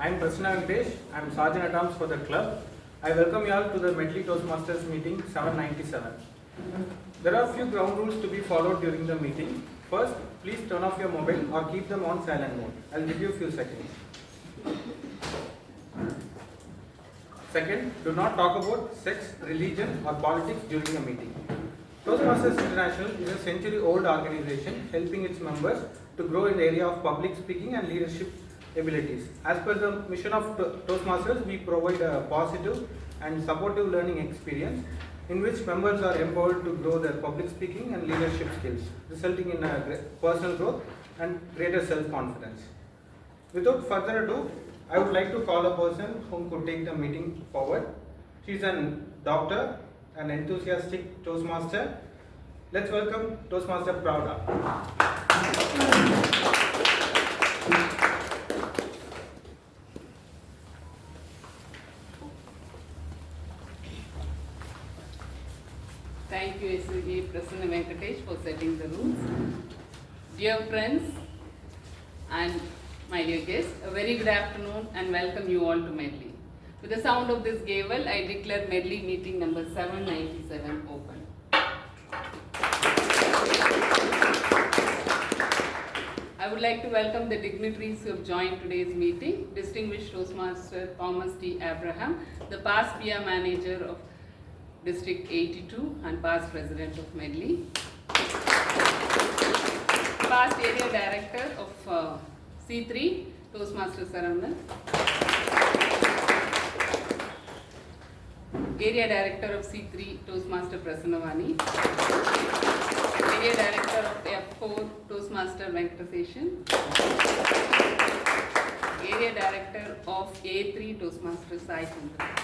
I'm Prasanna Venkatesh. I'm Sergeant at Arms for the club. I welcome you all to the Medley Toastmasters meeting 797. There are a few ground rules to be followed during the meeting. First, please turn off your mobile or keep them on silent mode. I'll give you a few seconds. Second, do not talk about sex, religion or politics during the meeting. Toastmasters International is a century-old organization helping its members to grow in the area of public speaking and leadership abilities. As per the mission of Toastmasters, we provide a positive and supportive learning experience in which members are empowered to grow their public speaking and leadership skills, resulting in personal growth and greater self-confidence. Without further ado, I would like to call a person who could take the meeting forward. She is a doctor, an enthusiastic Toastmaster. Let's welcome Toastmaster Pravda. Thank you, SVG Prasanna Venkatesh, for setting the rules. Dear friends and my dear guests, a very good afternoon and welcome you all to Medley. With the sound of this gavel, I declare Medley meeting number 797 open. I would like to welcome the dignitaries who have joined today's meeting. Distinguished Toastmaster Thomas T. Abraham, the past PR manager of District 82 and past president of Medley. Past area director of C3, Toastmaster Sarandan. Area director of C3, Toastmaster Prasannavani. Area director of F4, Toastmaster Venkataseshan. Area director of A3, Toastmaster Sai Chandra.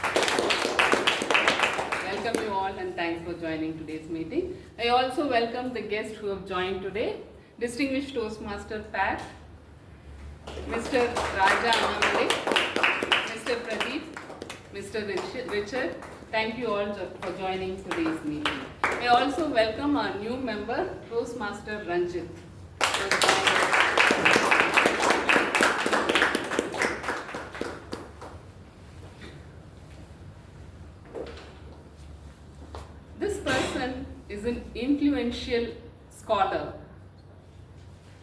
Welcome you all and thanks for joining today's meeting. I also welcome the guests who have joined today. Distinguished Toastmaster Pat, Mr. Raja Annamale, Mr. Pradeep, Mr. Richard. Thank you all for joining today's meeting. I also welcome our new member, Toastmaster Ranjit. This person is an influential scholar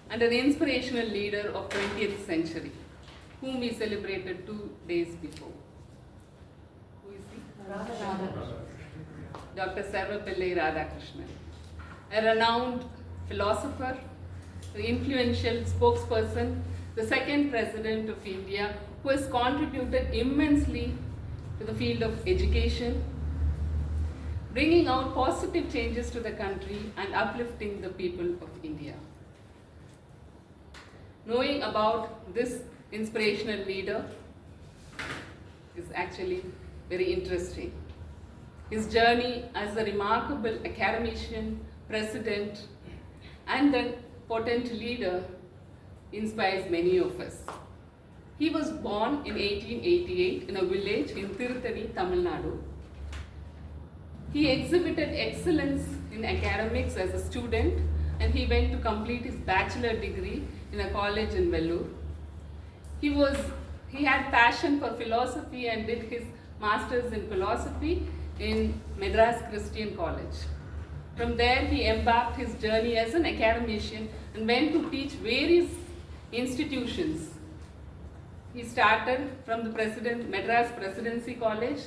and an inspirational leader of 20th century, whom we celebrated 2 days before. Who is he? Dr. Sarvapillai Radhakrishnan, a renowned philosopher, an influential spokesperson, the second president of India, who has contributed immensely to the field of education, bringing out positive changes to the country and uplifting the people of India. Knowing about this inspirational leader is actually very interesting. His journey as a remarkable academician, president, and a potent leader inspires many of us. He was born in 1888 in a village in Tirutani, Tamil Nadu. He exhibited excellence in academics as a student, and he went to complete his bachelor degree in a college in Vellore. He had passion for philosophy and did his masters in philosophy in Madras Christian College. From there, he embarked his journey as an academician and went to teach various institutions. He started from the Madras Presidency College,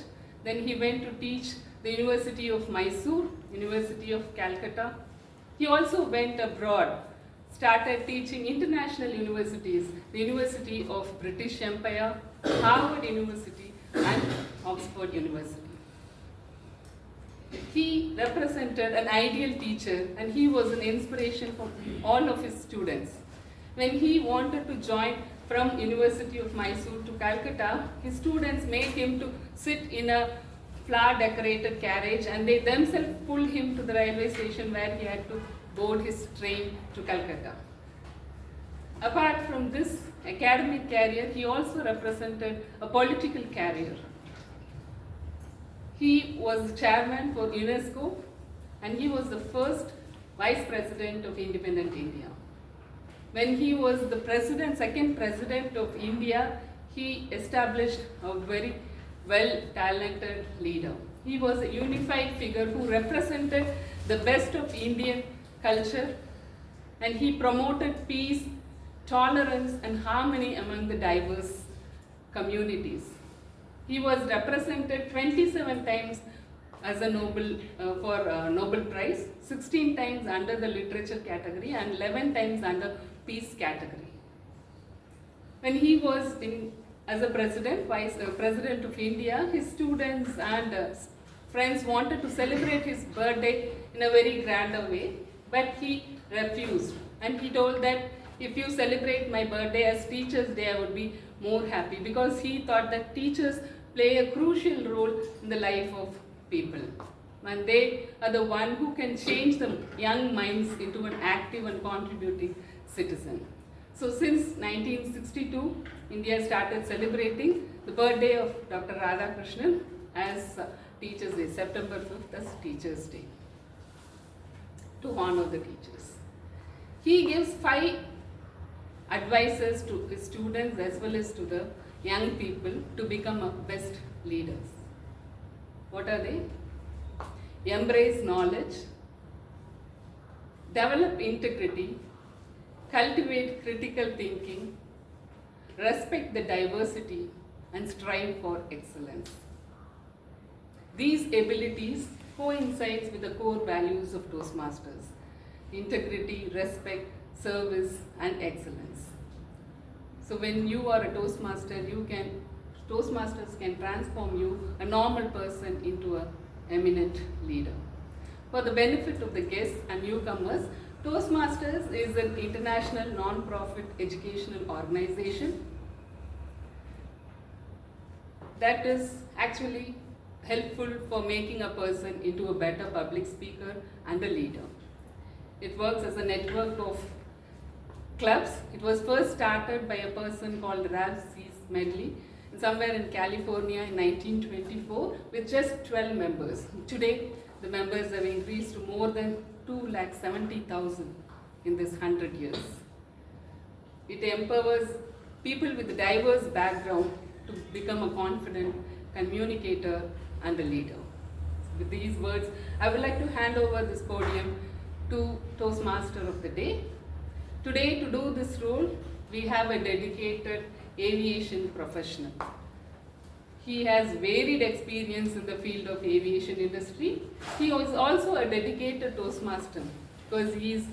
then he went to teach the University of Mysore, University of Calcutta. He also went abroad, started teaching international universities, the University of British Empire, Harvard University, and Oxford University. He represented an ideal teacher and he was an inspiration for all of his students. When he wanted to join from University of Mysore to Calcutta, his students made him to sit in a flower decorated carriage and they themselves pulled him to the railway station where he had to board his train to Calcutta. Apart from this academic career, he also represented a political career. He was chairman for UNESCO and he was the first vice president of independent India. When he was the second president of India, he established a very well-talented leader. He was a unified figure who represented the best of Indian culture, and he promoted peace, tolerance, and harmony among the diverse communities. He was represented 27 times as a Nobel Prize, 16 times under the literature category, and 11 times under peace category. When he was as a vice president of India, his students and friends wanted to celebrate his birthday in a very grander way, but he refused. And he told that if you celebrate my birthday as Teachers' Day, I would be more happy, because he thought that teachers play a crucial role in the life of people. And they are the one who can change the young minds into an active and contributing citizen. So since 1962, India started celebrating the birthday of Dr. Radhakrishnan as Teachers' Day, September 5th as Teachers' Day, to honor the teachers. He gives 5 advices to his students as well as to the young people to become best leaders. What are they? Embrace knowledge, develop integrity, cultivate critical thinking, respect the diversity, and strive for excellence. These abilities coincide with the core values of Toastmasters: integrity, respect, service, and excellence. So when you are a Toastmaster, Toastmasters can transform you, a normal person, into an eminent leader. For the benefit of the guests and newcomers, Toastmasters is an international non-profit educational organization that is actually helpful for making a person into a better public speaker and a leader. It works as a network of clubs. It was first started by a person called Medley somewhere in California in 1924 with just 12 members. Today, the members have increased to more than 270,000 in this 100 years. It empowers people with a diverse background to become a confident communicator and a leader. With these words, I would like to hand over this podium to Toastmaster of the Day. Today, to do this role, we have a dedicated aviation professional. He has varied experience in the field of aviation industry. He is also a dedicated Toastmaster because he is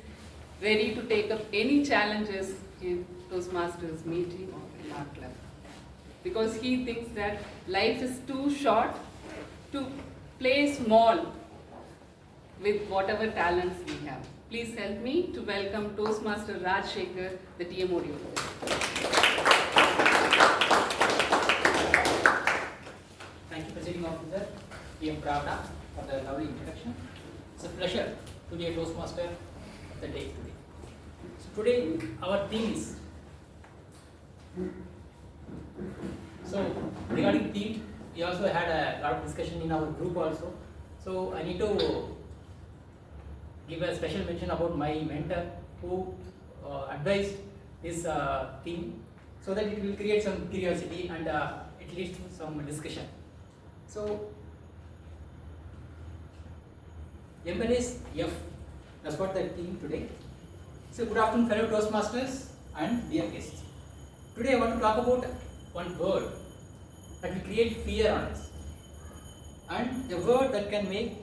ready to take up any challenges in Toastmasters meeting or in our club. Because he thinks that life is too short to play small with whatever talents we have. Please help me to welcome Toastmaster Rajshekhar, the TMOD. Thank you, Presiding Officer, PM Pravda, for the lovely introduction. It's a pleasure to be a Toastmaster of the day today. So today, our theme is, regarding theme, we also had a lot of discussion in our group also. So I need to give a special mention about my mentor who advised this theme so that it will create some curiosity and it leads to some discussion. So, embrace F, that's what the theme today. So good afternoon fellow Toastmasters and dear guests. Today I want to talk about one word that will create fear on us, and a word that can make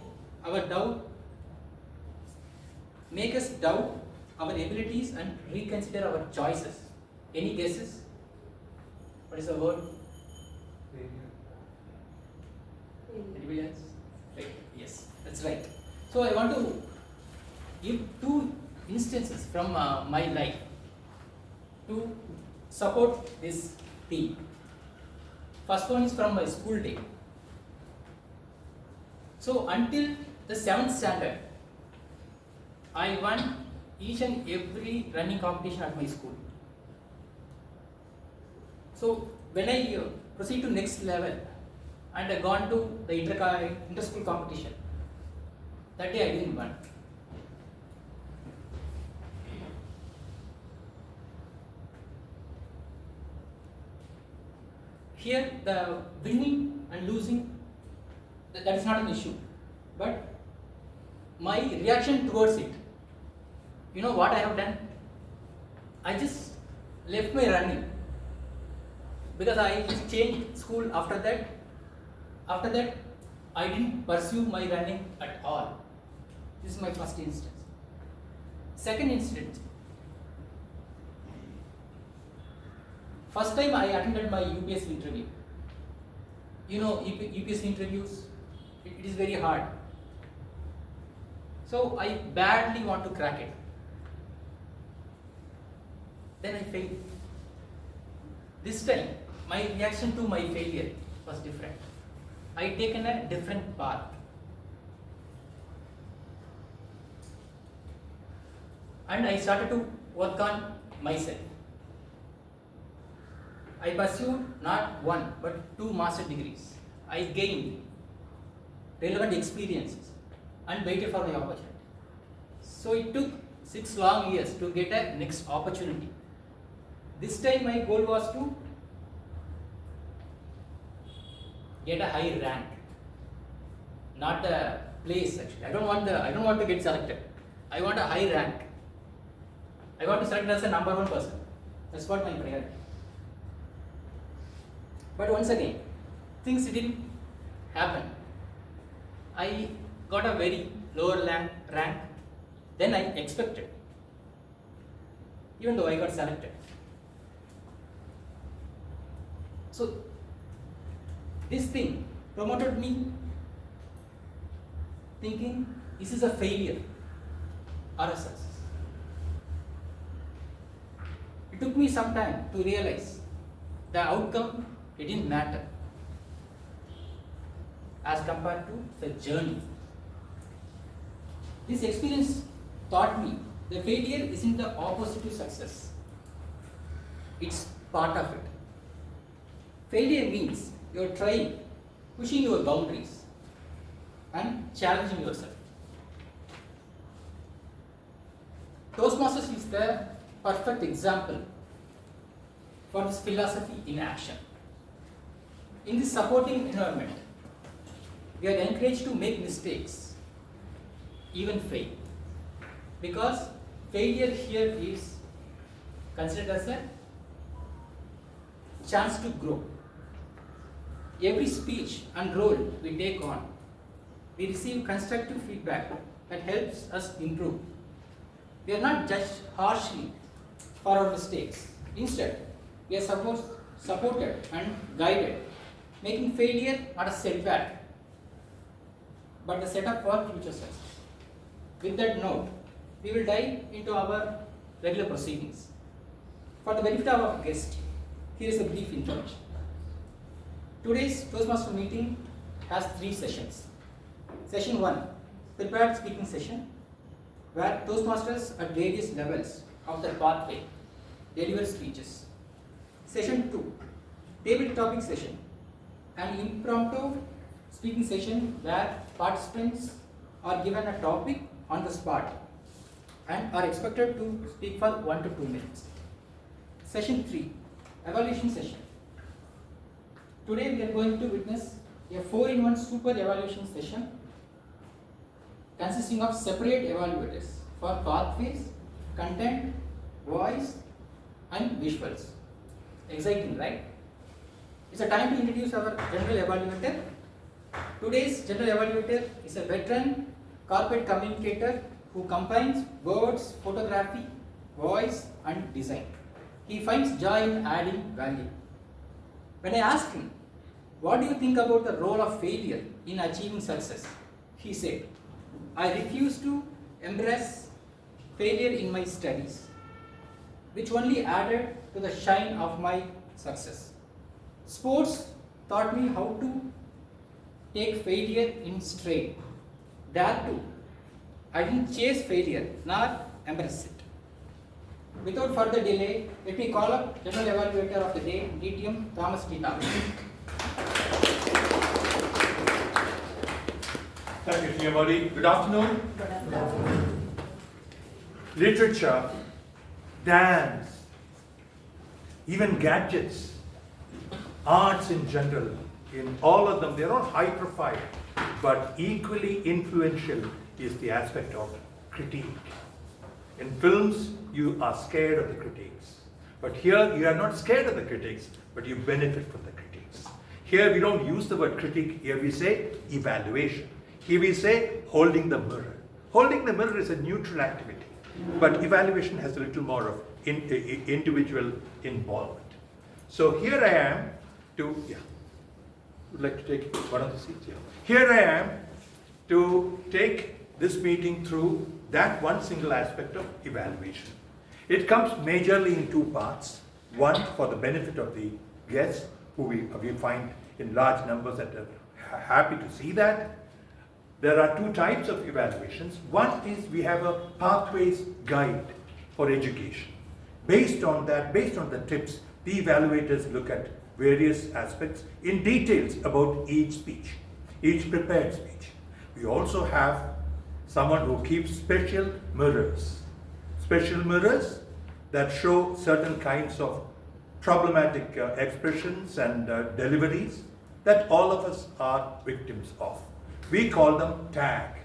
us doubt our abilities and reconsider our choices. Any guesses? What is the word? Anybody else? Right. Yes, that's right. So I want to give 2 instances from my life to support this theme. First one is from my school day. So until the 7th standard, I won each and every running competition at my school. So when I proceed to next level and I gone to the inter-school competition, that day I didn't win. here the winning and losing, that is not an issue, but my reaction towards it. You know what I have done? I just left my running because I just changed school after that. After that, I didn't pursue my running at all. This is my first instance. Second instance, first time I attended my UPSC interview. You know, UPSC interviews, it is very hard. So I badly want to crack it. Then I failed. This time, my reaction to my failure was different. I taken a different path. And I started to work on myself. I pursued not one but 2 master degrees. I gained relevant experiences and waited for my opportunity. So it took 6 long years to get a next opportunity. This time my goal was to get a high rank, not a place actually. I don't want to get selected. I want a high rank. I want to select as a number 1 person. That's what my priority. But once again, things didn't happen. I got a very lower rank than I expected, even though I got selected. So this thing promoted me thinking, is this a failure or a success? It took me some time to realize the outcome, it didn't matter as compared to the journey. This experience taught me the failure isn't the opposite to success. It's part of it. Failure means you're trying, pushing your boundaries and challenging yourself. Toastmasters is the perfect example for this philosophy in action. In this supporting environment, we are encouraged to make mistakes, even fail, because failure here is considered as a chance to grow. Every speech and role we take on, we receive constructive feedback that helps us improve. We are not judged harshly for our mistakes. Instead, we are supported and guided, making failure not a setback, but a setup for future success. With that note, we will dive into our regular proceedings. For the benefit of our guest, here is a brief introduction. Today's Toastmaster meeting has 3 sessions. Session 1, prepared speaking session, where Toastmasters at various levels of their pathway deliver speeches. Session 2, table topic session, an impromptu speaking session where participants are given a topic on the spot and are expected to speak for 1 to 2 minutes. Session 3, evaluation session. Today we are going to witness a 4-in-1 super evaluation session consisting of separate evaluators for pathways, content, voice and visuals. Exciting, right? It's a time to introduce our general evaluator. Today's general evaluator is a veteran corporate communicator who combines words, photography, voice and design. He finds joy in adding value. When I asked him, what do you think about the role of failure in achieving success? He said, I refuse to embrace failure in my studies, which only added to the shine of my success. Sports taught me how to take failure in stride. That too, I didn't chase failure nor embrace it. Without further delay, let me call up General Evaluator of the Day, DTM Thomas Tita. Thank you, Srimati. Good afternoon. Good afternoon. Literature, dance, even gadgets arts in general, in all of them, they're not high profile, but equally influential is the aspect of critique. In films, you are scared of the critics. But here, you are not scared of the critics, but you benefit from the critics. Here, we don't use the word critique. Here, we say evaluation. Here, we say holding the mirror. Holding the mirror is a neutral activity, but evaluation has a little more of individual involvement. So here I am to, would like to take one of the seats here. Here I am to take this meeting through that one single aspect of evaluation. It comes majorly in two parts. One, for the benefit of the guests, who we find in large numbers that are happy to see that. There are two types of evaluations. One is we have a pathways guide for education. Based on that, based on the tips, the evaluators look at various aspects in details about each speech, each prepared speech. We also have someone who keeps special mirrors that show certain kinds of problematic expressions and deliveries that all of us are victims of. We call them TAG.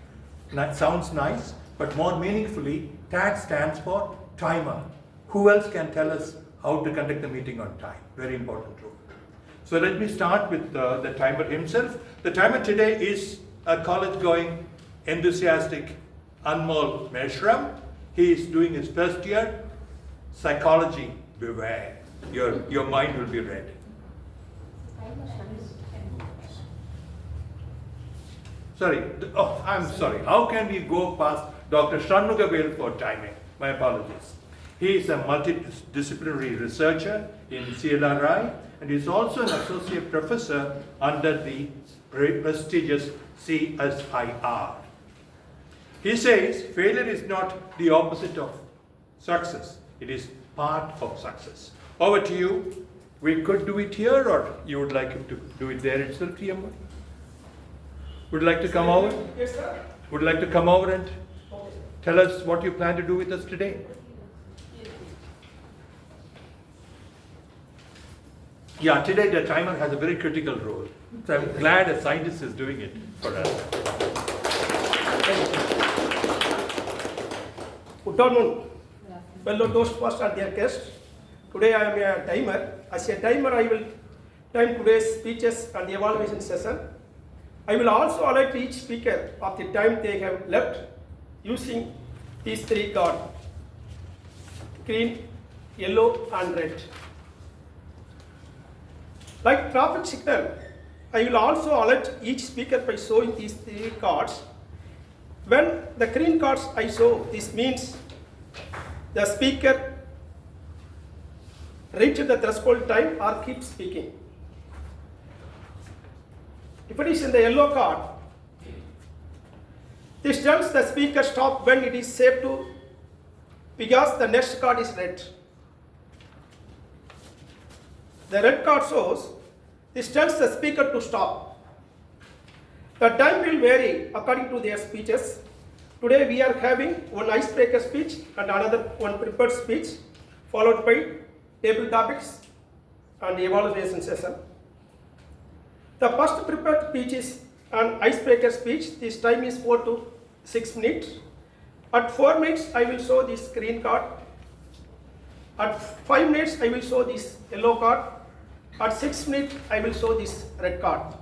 That sounds nice, but more meaningfully, TAG stands for timer. Who else can tell us how to conduct the meeting on time? Very important role. So let me start with the timer himself. The timer today is a college-going, enthusiastic Anmol Meshram. He is doing his first year. Psychology, beware. Your mind will be read. Sorry, I'm sorry. How can we go past Dr. Shanmugavel for timing? My apologies. He is a multidisciplinary researcher in CLRI, and he is also an associate professor under the prestigious CSIR. He says failure is not the opposite of success. It is part of success. Over to you. We could do it here, or you would like him to do it there itself, TM? Would you like to come over? Yes, sir. Would you like to come over and tell us what you plan to do with us today? Yeah, today the timer has a very critical role. So I'm glad a scientist is doing it for us. Good afternoon, fellow Toastmasters and their guests. Today I am a timer. As a timer, I will time today's speeches and the evaluation session. I will also alert each speaker of the time they have left using these three cards: green, yellow, and red. Like traffic signal, I will also alert each speaker by showing these three cards. When the green cards I show, this means the speaker reached the threshold time or keep speaking. If it is in the yellow card, this tells the speaker stop when it is safe to, because the next card is red. The red card shows, this tells the speaker to stop. The time will vary according to their speeches. Today we are having one icebreaker speech and another one prepared speech, followed by table topics and evaluation session. The first prepared speech is an icebreaker speech. This time is 4 to 6 minutes. At 4 minutes, I will show this green card. At 5 minutes, I will show this yellow card. At 6 minutes, I will show this red card.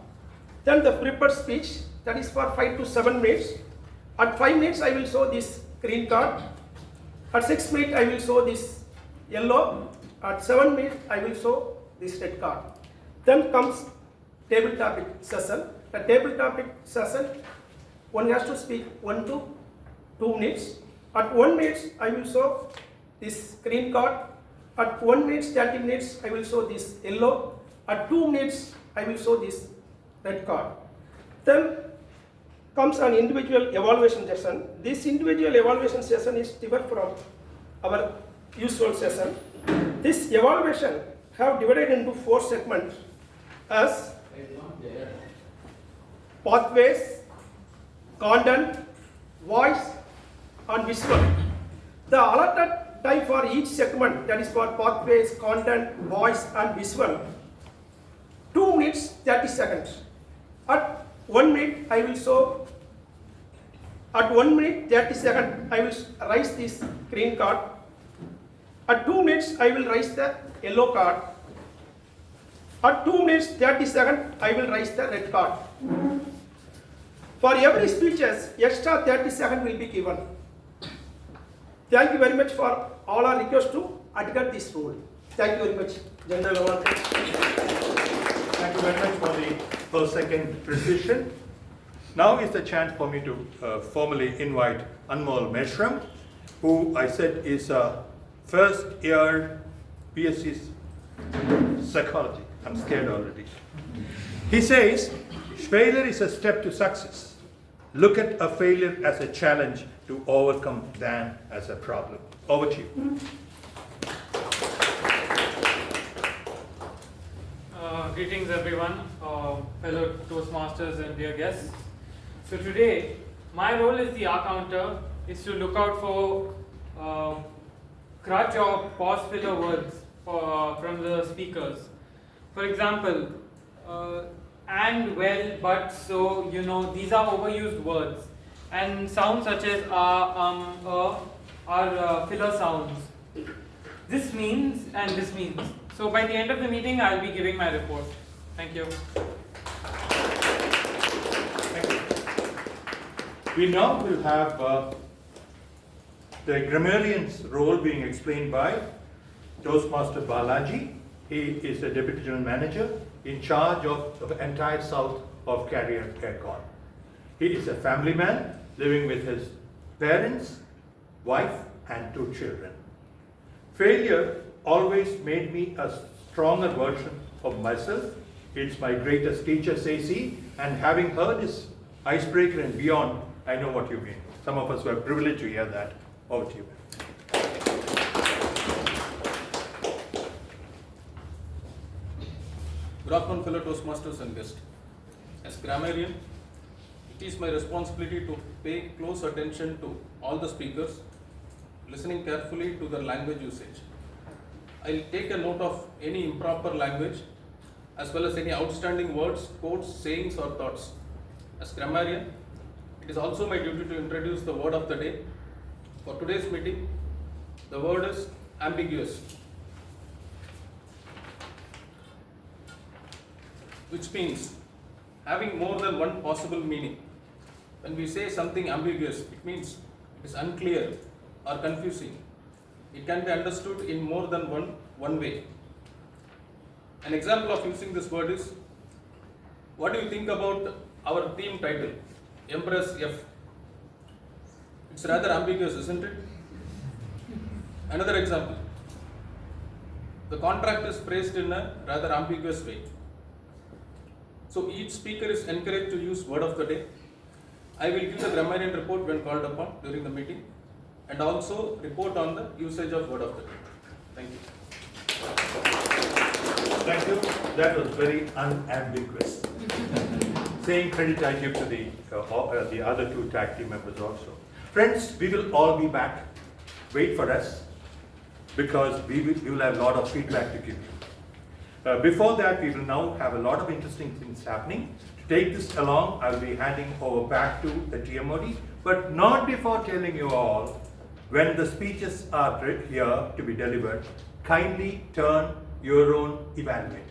Then the prepared speech, that is for 5 to 7 minutes. At 5 minutes, I will show this green card. At 6 minutes, I will show this yellow. At 7 minutes, I will show this red card. Then comes table topic session. The table topic session, one has to speak 1 to 2 minutes. At 1 minute, I will show this green card. At 1 minute, 30 minutes, I will show this yellow. At 2 minutes, I will show this red card. Then comes an individual evaluation session. This individual evaluation session is different from our usual session. This evaluation have divided into 4 segments as pathways, content, voice, and visual. The allotted time for each segment, that is for pathways, content, voice, and visual, minutes 30 seconds. At 1 minute I will show. At 1 minute 30 seconds I will raise this green card. At 2 minutes I will raise the yellow card. At 2 minutes 30 seconds I will raise the red card. For every speeches, extra 30 seconds will be given. Thank you very much for all our requests to adhere this rule. Thank you very much, General Award. Thank you very much for the per second precision. Now is the chance for me to formally invite Anmol Meshram, who I said is a first year BSc psychology. I'm scared already. He says, failure is a step to success. Look at a failure as a challenge to overcome than as a problem. Over to you. Greetings everyone, fellow Toastmasters and dear guests. So today, my role as the R-counter is to look out for crutch or pause filler words from the speakers. For example, and, well, but, so, you know, these are overused words. And sounds such as are filler sounds. This means and this means. So by the end of the meeting, I'll be giving my report. Thank you. Thank you. We now will have the grammarian's role being explained by Toastmaster Balaji. He is the Deputy General Manager in charge of the entire south of Carrier Aircon. He is a family man living with his parents, wife and 2 children. Failure always made me a stronger version of myself. It's my greatest teacher, says he, and having heard his icebreaker and beyond, I know what you mean. Some of us were privileged to hear that. Over to you. Good afternoon, fellow Toastmasters and guests. As grammarian, it is my responsibility to pay close attention to all the speakers, listening carefully to their language usage. I'll take a note of any improper language as well as any outstanding words, quotes, sayings or thoughts. As grammarian, it is also my duty to introduce the word of the day. For today's meeting, the word is ambiguous, which means having more than one possible meaning. When we say something ambiguous, it means it is unclear or confusing. It can be understood in more than one way. An example of using this word is, what do you think about our theme title, Empress F? It's rather ambiguous, isn't it? Another example, the contract is phrased in a rather ambiguous way. So each speaker is encouraged to use word of the day. I will give the grammarian report when called upon during the meeting and also report on the usage of word of the day. Thank you. Thank you. That was very unambiguous. Same credit I give to the other 2 tag team members also. Friends, we will all be back. Wait for us because we will have a lot of feedback to give you. Before that, we will now have a lot of interesting things happening. To take this along, I will be handing over back to the TMOD, but not before telling you all, when the speeches are here to be delivered, kindly turn your own evaluators.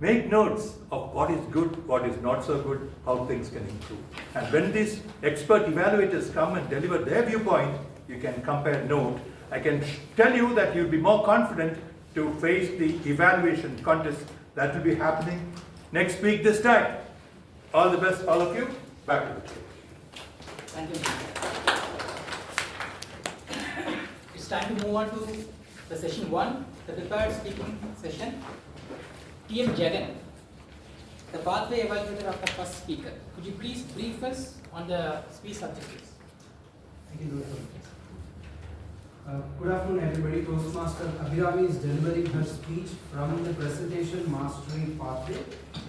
Make notes of what is good, what is not so good, how things can improve. And when these expert evaluators come and deliver their viewpoint, you can compare note. I can tell you that you'll be more confident to face the evaluation contest that will be happening next week this time. All the best, all of you. Back to the chair. Thank you. It's time to move on to the session 1, the prepared speaking session. TM Jagan, the pathway evaluator of the first speaker. Could you please brief us on the speech objectives? Thank you, good afternoon, everybody. Toastmaster Abhirami is delivering her speech from the presentation mastery pathway.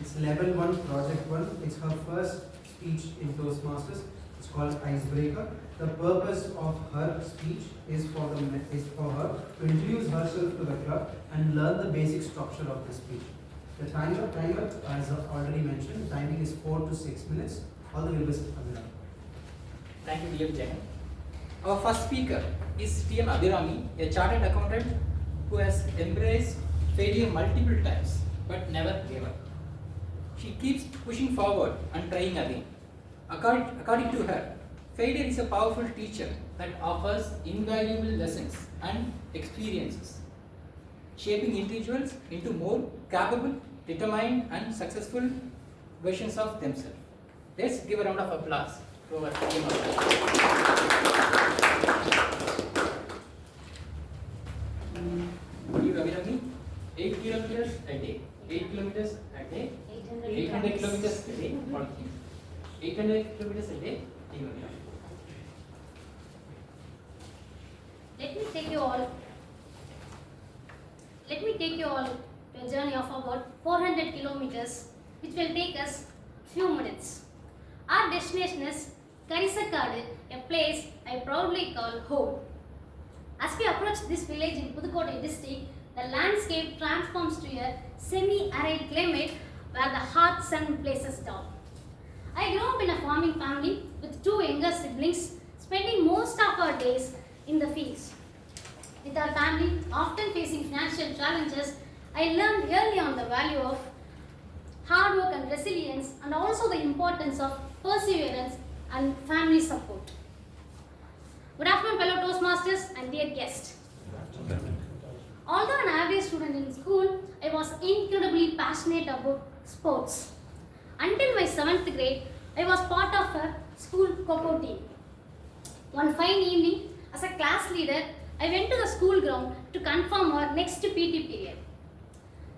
It's level 1, project 1. It's her first speech in Toastmasters. It's called Icebreaker. The purpose of her speech is for her to introduce herself to the club and learn the basic structure of the speech. The timer, as already mentioned, the timing is 4 to 6 minutes. All the members are. Thank you, D.M. Jain. Our first speaker is T.M. Abhirami, a chartered accountant who has embraced failure multiple times but never gave up. She keeps pushing forward and trying again. According to her, failure is a powerful teacher that offers invaluable lessons and experiences, shaping individuals into more capable, determined, and successful versions of themselves. Let's give a round of applause to our team. Abhirami, 8 kilometers a day, 8 kilometers a day, 800 kilometers a day, 800 kilometers a day. Let me take you all to a journey of about 400 kilometers, which will take us few minutes. Our destination is Karisakadu, a place I proudly call home. As we approach this village in Pudukkottai district, the landscape transforms to a semi-arid climate where the hot sun blazes down. I grew up in a farming family with 2 younger siblings, spending most of our days in the fields. With our family often facing financial challenges, I learned early on the value of hard work and resilience, and also the importance of perseverance and family support. Good afternoon, fellow Toastmasters and dear guests. Although an average student in school, I was incredibly passionate about sports. Until my 7th grade, I was part of a school Coco team. One fine evening, as a class leader, I went to the school ground to confirm our next PT period.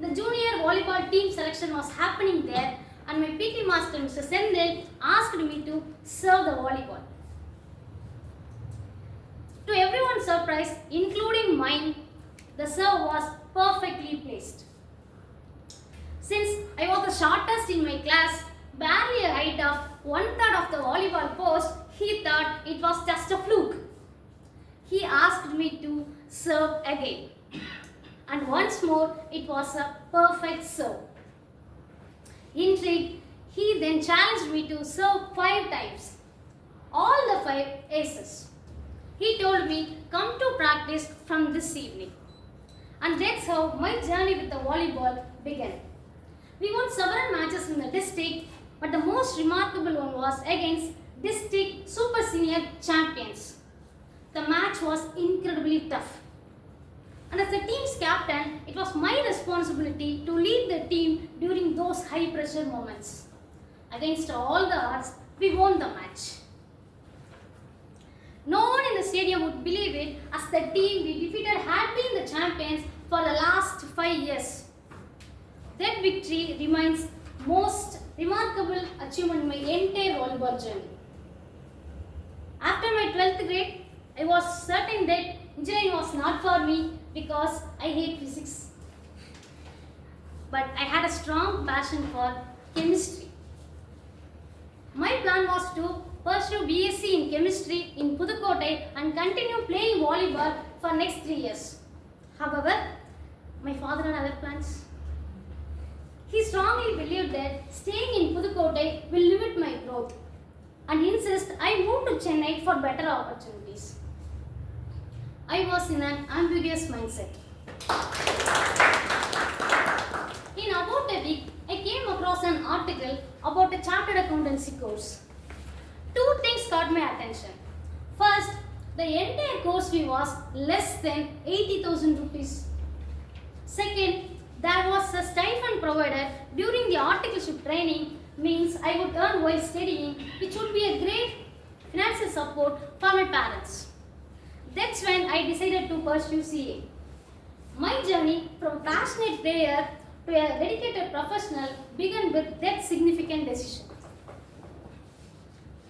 The junior volleyball team selection was happening there, and my PT master, Mr. Sendil, asked me to serve the volleyball. To everyone's surprise, including mine, the serve was perfectly placed. Since I was the shortest in my class, barely a height of 1/3 of the volleyball post, he thought it was just a fluke. He asked me to serve again. And once more, it was a perfect serve. Intrigued, he then challenged me to serve 5 times. All the 5 aces. He told me, come to practice from this evening. And that's how my journey with the volleyball began. We won several matches in the district, but the most remarkable one was against district super senior champions. The match was incredibly tough. And as the team's captain, it was my responsibility to lead the team during those high pressure moments. Against all the odds, we won the match. No one in the stadium would believe it, as the team we defeated had been the champions for the last 5 years. That victory remains most remarkable achievement in my entire volleyball journey. After my 12th grade, I was certain that engineering was not for me because I hate physics. But I had a strong passion for chemistry. My plan was to pursue BSc in chemistry in Pudukkottai and continue playing volleyball for next 3 years. However, my father had other plans. He strongly believed that staying in Pudukkottai will limit my growth and insist I move to Chennai for better opportunities. I was in an ambiguous mindset. In about a week, I came across an article about a chartered accountancy course. 2 things caught my attention. First, the entire course fee was less than 80,000 rupees. Second, there was a stipend provided during the articleship training, means I would earn while studying, which would be a great financial support for my parents. That's when I decided to pursue CA. My journey from a passionate player to a dedicated professional began with that significant decision.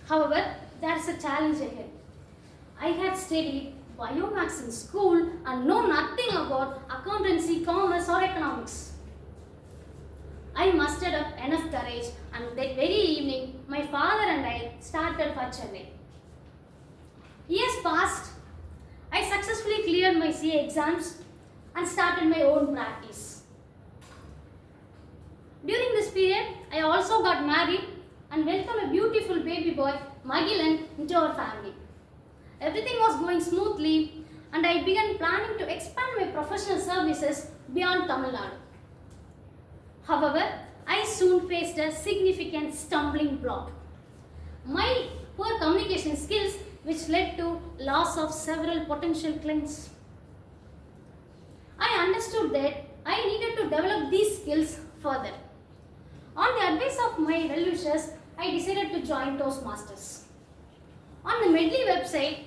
However, there's a challenge ahead. I had studied biomax in school and know nothing about accountancy, commerce or economics. I mustered up enough courage, and that very evening, my father and I started for Chennai. Years passed. I successfully cleared my CA exams and started my own practice. period, I also got married and welcomed a beautiful baby boy, Magilan, into our family. Everything was going smoothly and I began planning to expand my professional services beyond Tamil Nadu. However, I soon faced a significant stumbling block. My poor communication skills, which led to loss of several potential clients. I understood that I needed to develop these skills further. On the advice of my well-wishers, I decided to join Toastmasters. On the Medley website,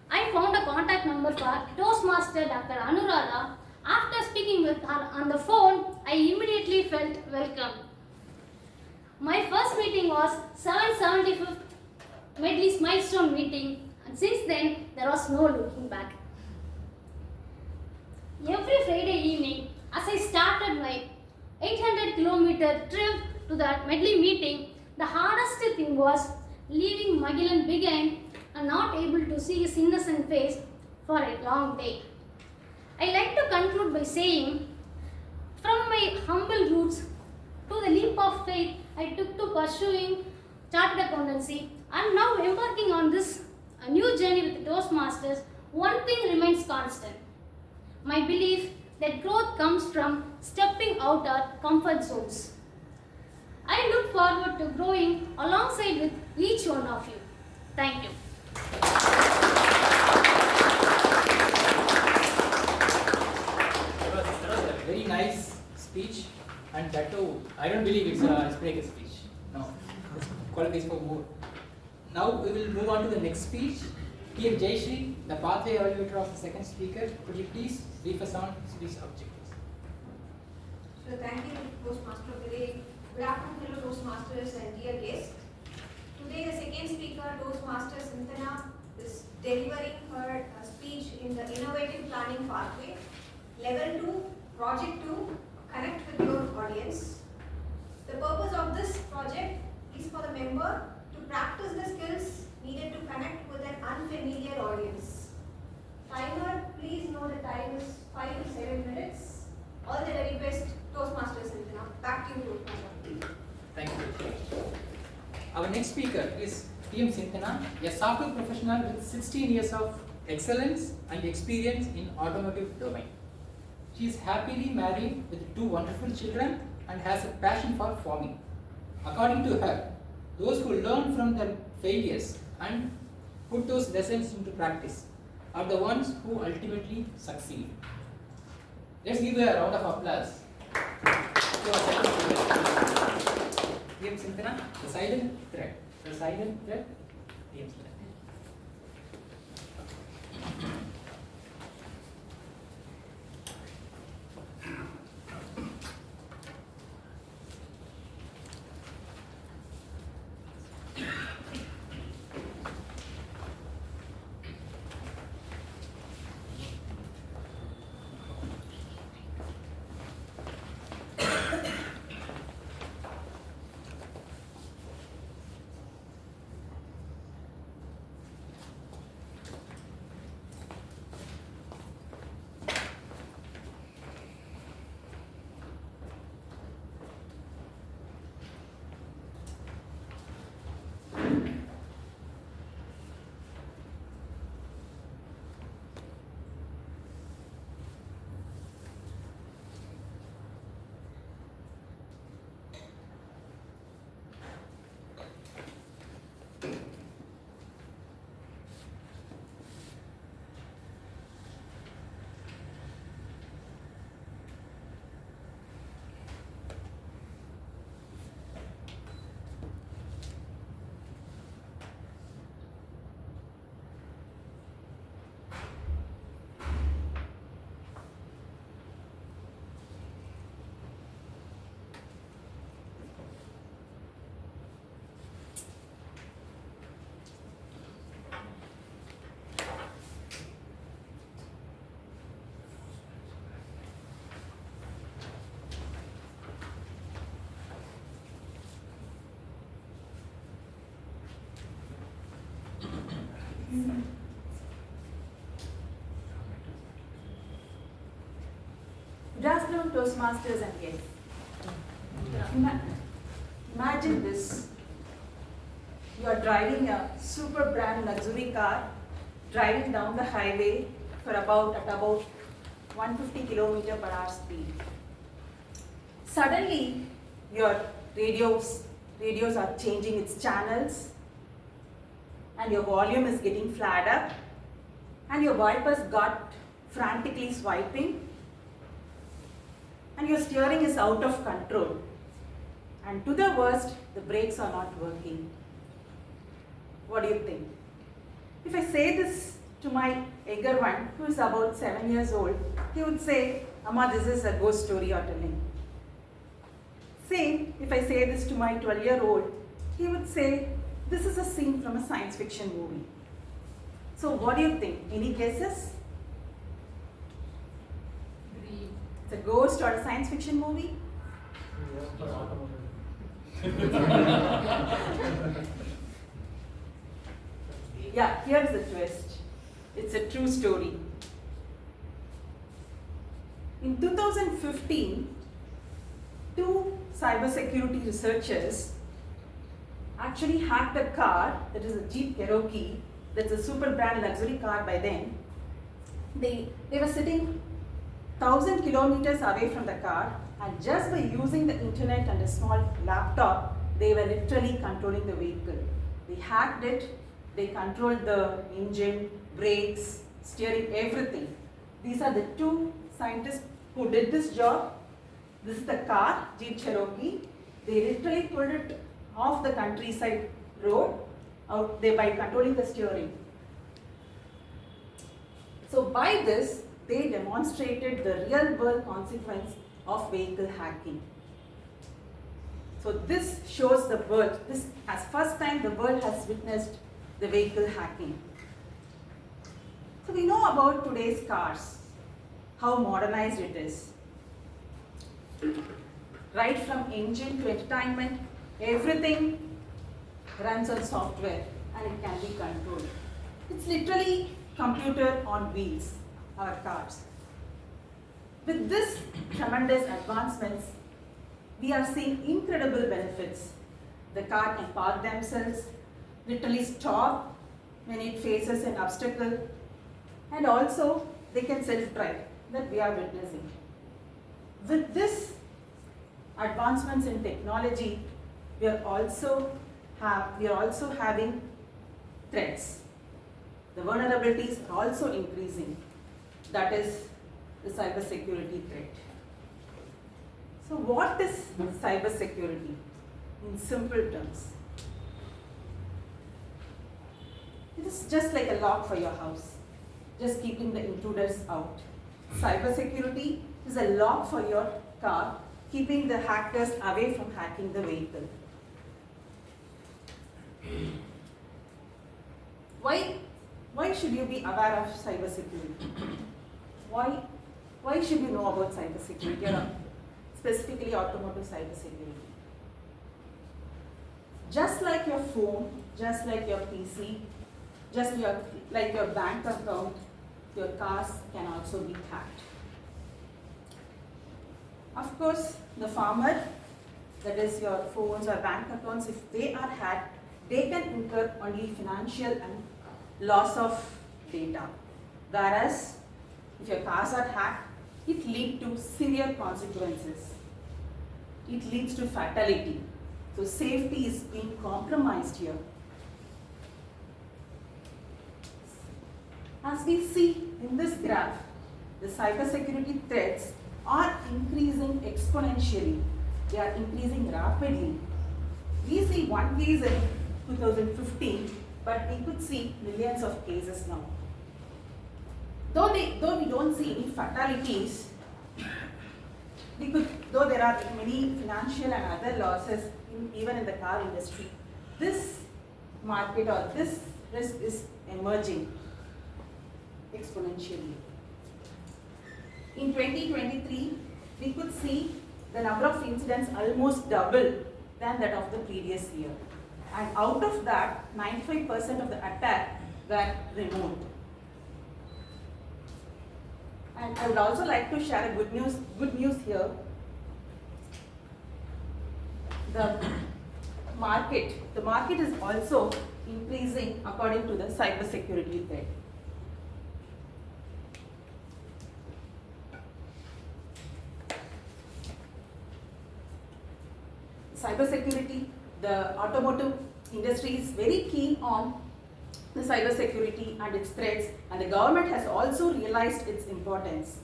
I found a contact number for Toastmaster Dr. Anuradha. After speaking with her on the phone, I immediately felt welcome. My first meeting was 775th Medley's milestone meeting, and since then there was no looking back. Every Friday evening, as I started my 800-kilometer trip to that Medley meeting, the hardest thing was leaving Magilan behind and not able to see his innocent face for a long day. I like to conclude by saying, from my humble roots to the leap of faith I took to pursuing chartered accountancy, and now embarking on this new journey with Toastmasters, one thing remains constant. My belief that growth comes from stepping out our comfort zones. I look forward to growing alongside with each one of you. Thank you. That was a very nice speech, and that too, I don't believe it's a icebreaker speech. No, it's qualities for more. Now we will move on to the next speech. P.M. Jayashree, the pathway evaluator of the second speaker, could you please brief us on speech objectives? So thank you, Toastmaster Vivek. Good afternoon, fellow Toastmasters and dear guests. Today, the second speaker, Toastmaster Santana, is delivering her speech in the Innovative Planning Pathway, Level 2, Project 2, Connect with your audience. The purpose of this project is for the member to practice the skills needed to connect with an unfamiliar audience. Timer, please know the time is 5 to 7 minutes. All the very best, Toastmasters Santana. Back to you, Toastmaster. Thank you. Our next speaker is P.M. Santana, a software professional with 16 years of excellence and experience in automotive domain. She is happily married with 2 wonderful children and has a passion for farming. According to her, those who learn from their failures and put those lessons into practice are the ones who ultimately succeed. Let's give her a round of applause. P.M. Santana, the silent thread. The silent thread, P.M. Santana. Good afternoon, Toastmasters and guests. Imagine this. You are driving a super brand luxury car, driving down the highway at about 150 kilometer per hour speed. Suddenly, your radios are changing its channels, and your volume is getting flared up, and your wipers got frantically swiping, and your steering is out of control. And to the worst, the brakes are not working. What do you think? If I say this to my younger one, who is about 7 years old, he would say, Amma, this is a ghost story you're telling. Same, if I say this to my 12-year-old, he would say, this is a scene from a science fiction movie. So what do you think? Any guesses? It's a ghost or a science fiction movie? Yeah, here's the twist. It's a true story. In 2015, two cybersecurity researchers actually hacked a car, that is a Jeep Cherokee, that's a super brand luxury car by then. They were sitting 1,000 kilometers away from the car, and just by using the internet and a small laptop, they were literally controlling the vehicle. They hacked it, they controlled the engine, brakes, steering, everything. These are the two scientists who did this job. This is the car, Jeep Cherokee. They literally pulled it off the countryside road out there by controlling the steering. So by this, they demonstrated the real world consequence of vehicle hacking. So this shows the world, this as first time the world has witnessed the vehicle hacking. So we know about today's cars, how modernized it is. Right from engine to entertainment, everything runs on software and it can be controlled. It's literally computer on wheels, our cars. With this tremendous advancements, we are seeing incredible benefits. The car can park themselves, literally stop when it faces an obstacle, and also they can self-drive that we are witnessing. With this advancements in technology, we are also having threats. The vulnerabilities are also increasing. That is the cybersecurity threat. So what is cybersecurity in simple terms? It is just like a lock for your house, just keeping the intruders out. Cybersecurity is a lock for your car, keeping the hackers away from hacking the vehicle. Why should you be aware of cybersecurity? Why should you know about cybersecurity, or specifically automotive cybersecurity? Just like your phone, just like your PC, like your bank account, your cars can also be hacked. Of course, the farmer, that is your phones or bank accounts, if they are hacked, they can incur only financial and loss of data. Whereas, if your cars are hacked, it leads to severe consequences. It leads to fatality. So safety is being compromised here. As we see in this graph, the cybersecurity threats are increasing exponentially. They are increasing rapidly. We see one case in 2015, but we could see millions of cases now. Though we don't see any fatalities, though there are many financial and other losses even in the car industry, this market or this risk is emerging exponentially. In 2023, we could see the number of incidents almost double than that of the previous year. And out of that, 95% of the attack were remote. And I would also like to share a good news here. The market, the market is also increasing according to the cyber security threat. Cybersecurity, the automotive industry is very keen on the cybersecurity and its threats, and the government has also realized its importance.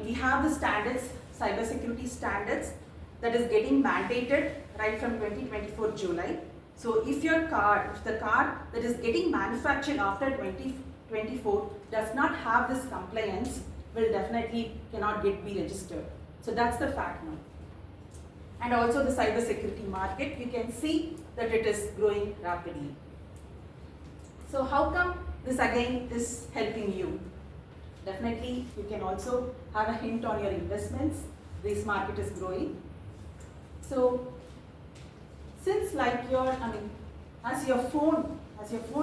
We have the standards, cybersecurity standards, that is getting mandated right from 2024 July. So if the car that is getting manufactured after 2024 does not have this compliance, will definitely cannot be registered. So that's the fact now. And also the cybersecurity market, you can see that it is growing rapidly. So how come this again is helping you? Definitely you can also have a hint on your investments. This market is growing. So since as your phone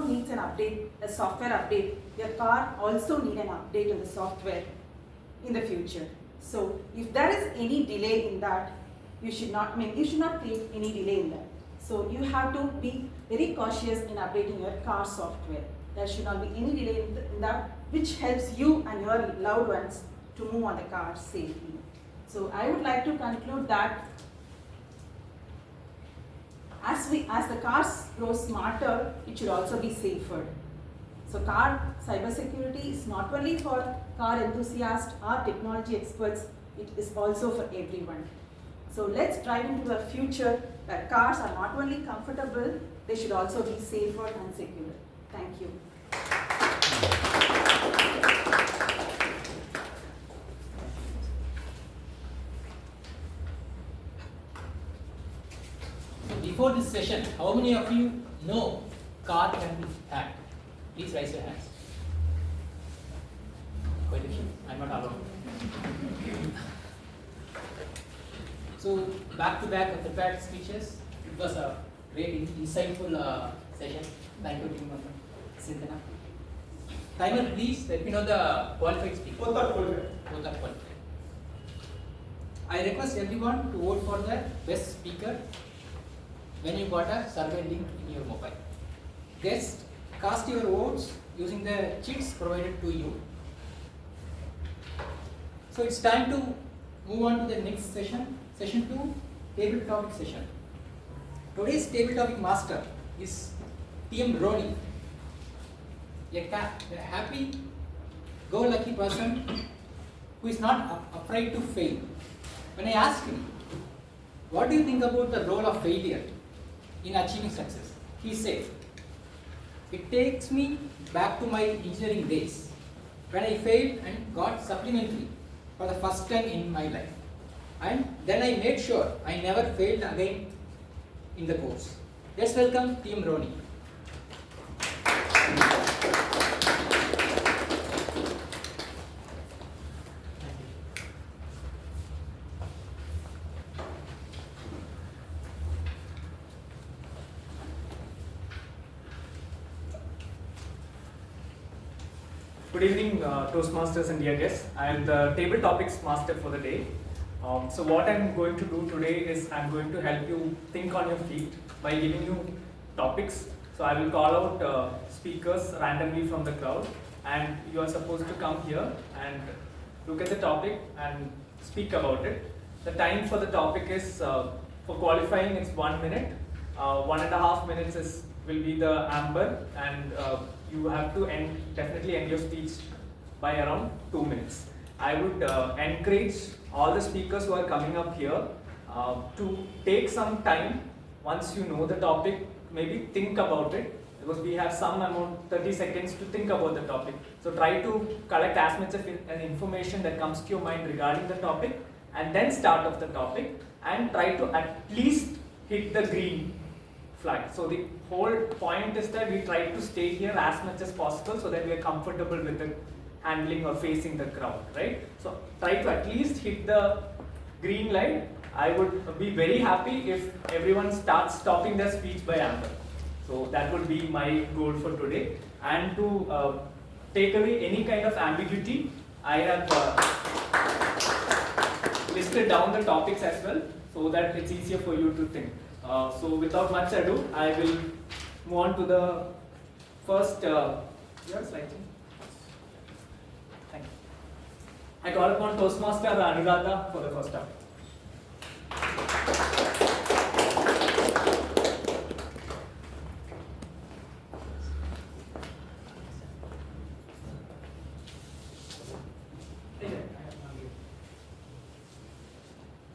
needs an update, a software update, your car also need an update in the software in the future. So if there is any delay in that, you should not create any delay in that. So you have to be very cautious in updating your car software. There should not be any delay in that, which helps you and your loved ones to move on the car safely. So I would like to conclude that as the cars grow smarter, it should also be safer. So car cybersecurity is not only for car enthusiasts or technology experts, it is also for everyone. So let's drive into a future where cars are not only comfortable, they should also be safer and secure. Thank you. Before this session, how many of you know car can be hacked? Please raise your hands. Quite a few. I'm not alone. So back to back prepared speeches. It was a great, insightful session. Thank you, team member Sindhana. Timer, please let me know the qualified speaker. Both are qualified. Both are qualified. I request everyone to vote for the best speaker when you got a survey link in your mobile. Guests, cast your votes using the cheats provided to you. So it's time to move on to the next session, session 2, table topic session. Today's table topic master is TM Roni, a happy, go-lucky person who is not afraid to fail. When I asked him, what do you think about the role of failure in achieving success? He said, it takes me back to my engineering days when I failed and got supplementary for the first time in my life. And then I made sure I never failed again in the course. Let's welcome Team Roni. Good evening, Toastmasters and dear guests. I am the table topics master for the day. So what I'm going to do today is I'm going to help you think on your feet by giving you topics. So I will call out speakers randomly from the crowd, and you are supposed to come here and look at the topic and speak about it. The time for the topic is, for qualifying it's 1 minute, 1.5 minutes will be the amber, and you have to definitely end your speech by around 2 minutes. I would encourage all the speakers who are coming up here to take some time. Once you know the topic, maybe think about it, because we have some amount, 30 seconds to think about the topic. So try to collect as much of information that comes to your mind regarding the topic, and then start off the topic, and try to at least hit the green flag. So the whole point is that we try to stay here as much as possible so that we are comfortable with the handling or facing the crowd, right? So try to at least hit the green light. I would be very happy if everyone starts stopping their speech by amber. So that would be my goal for today. And to take away any kind of ambiguity, I have listed down the topics as well. so that it's easier for you to think. So without much ado, I will move on to the first. Your slide. Thank you. I call upon Toastmaster Anuradha for the first topic.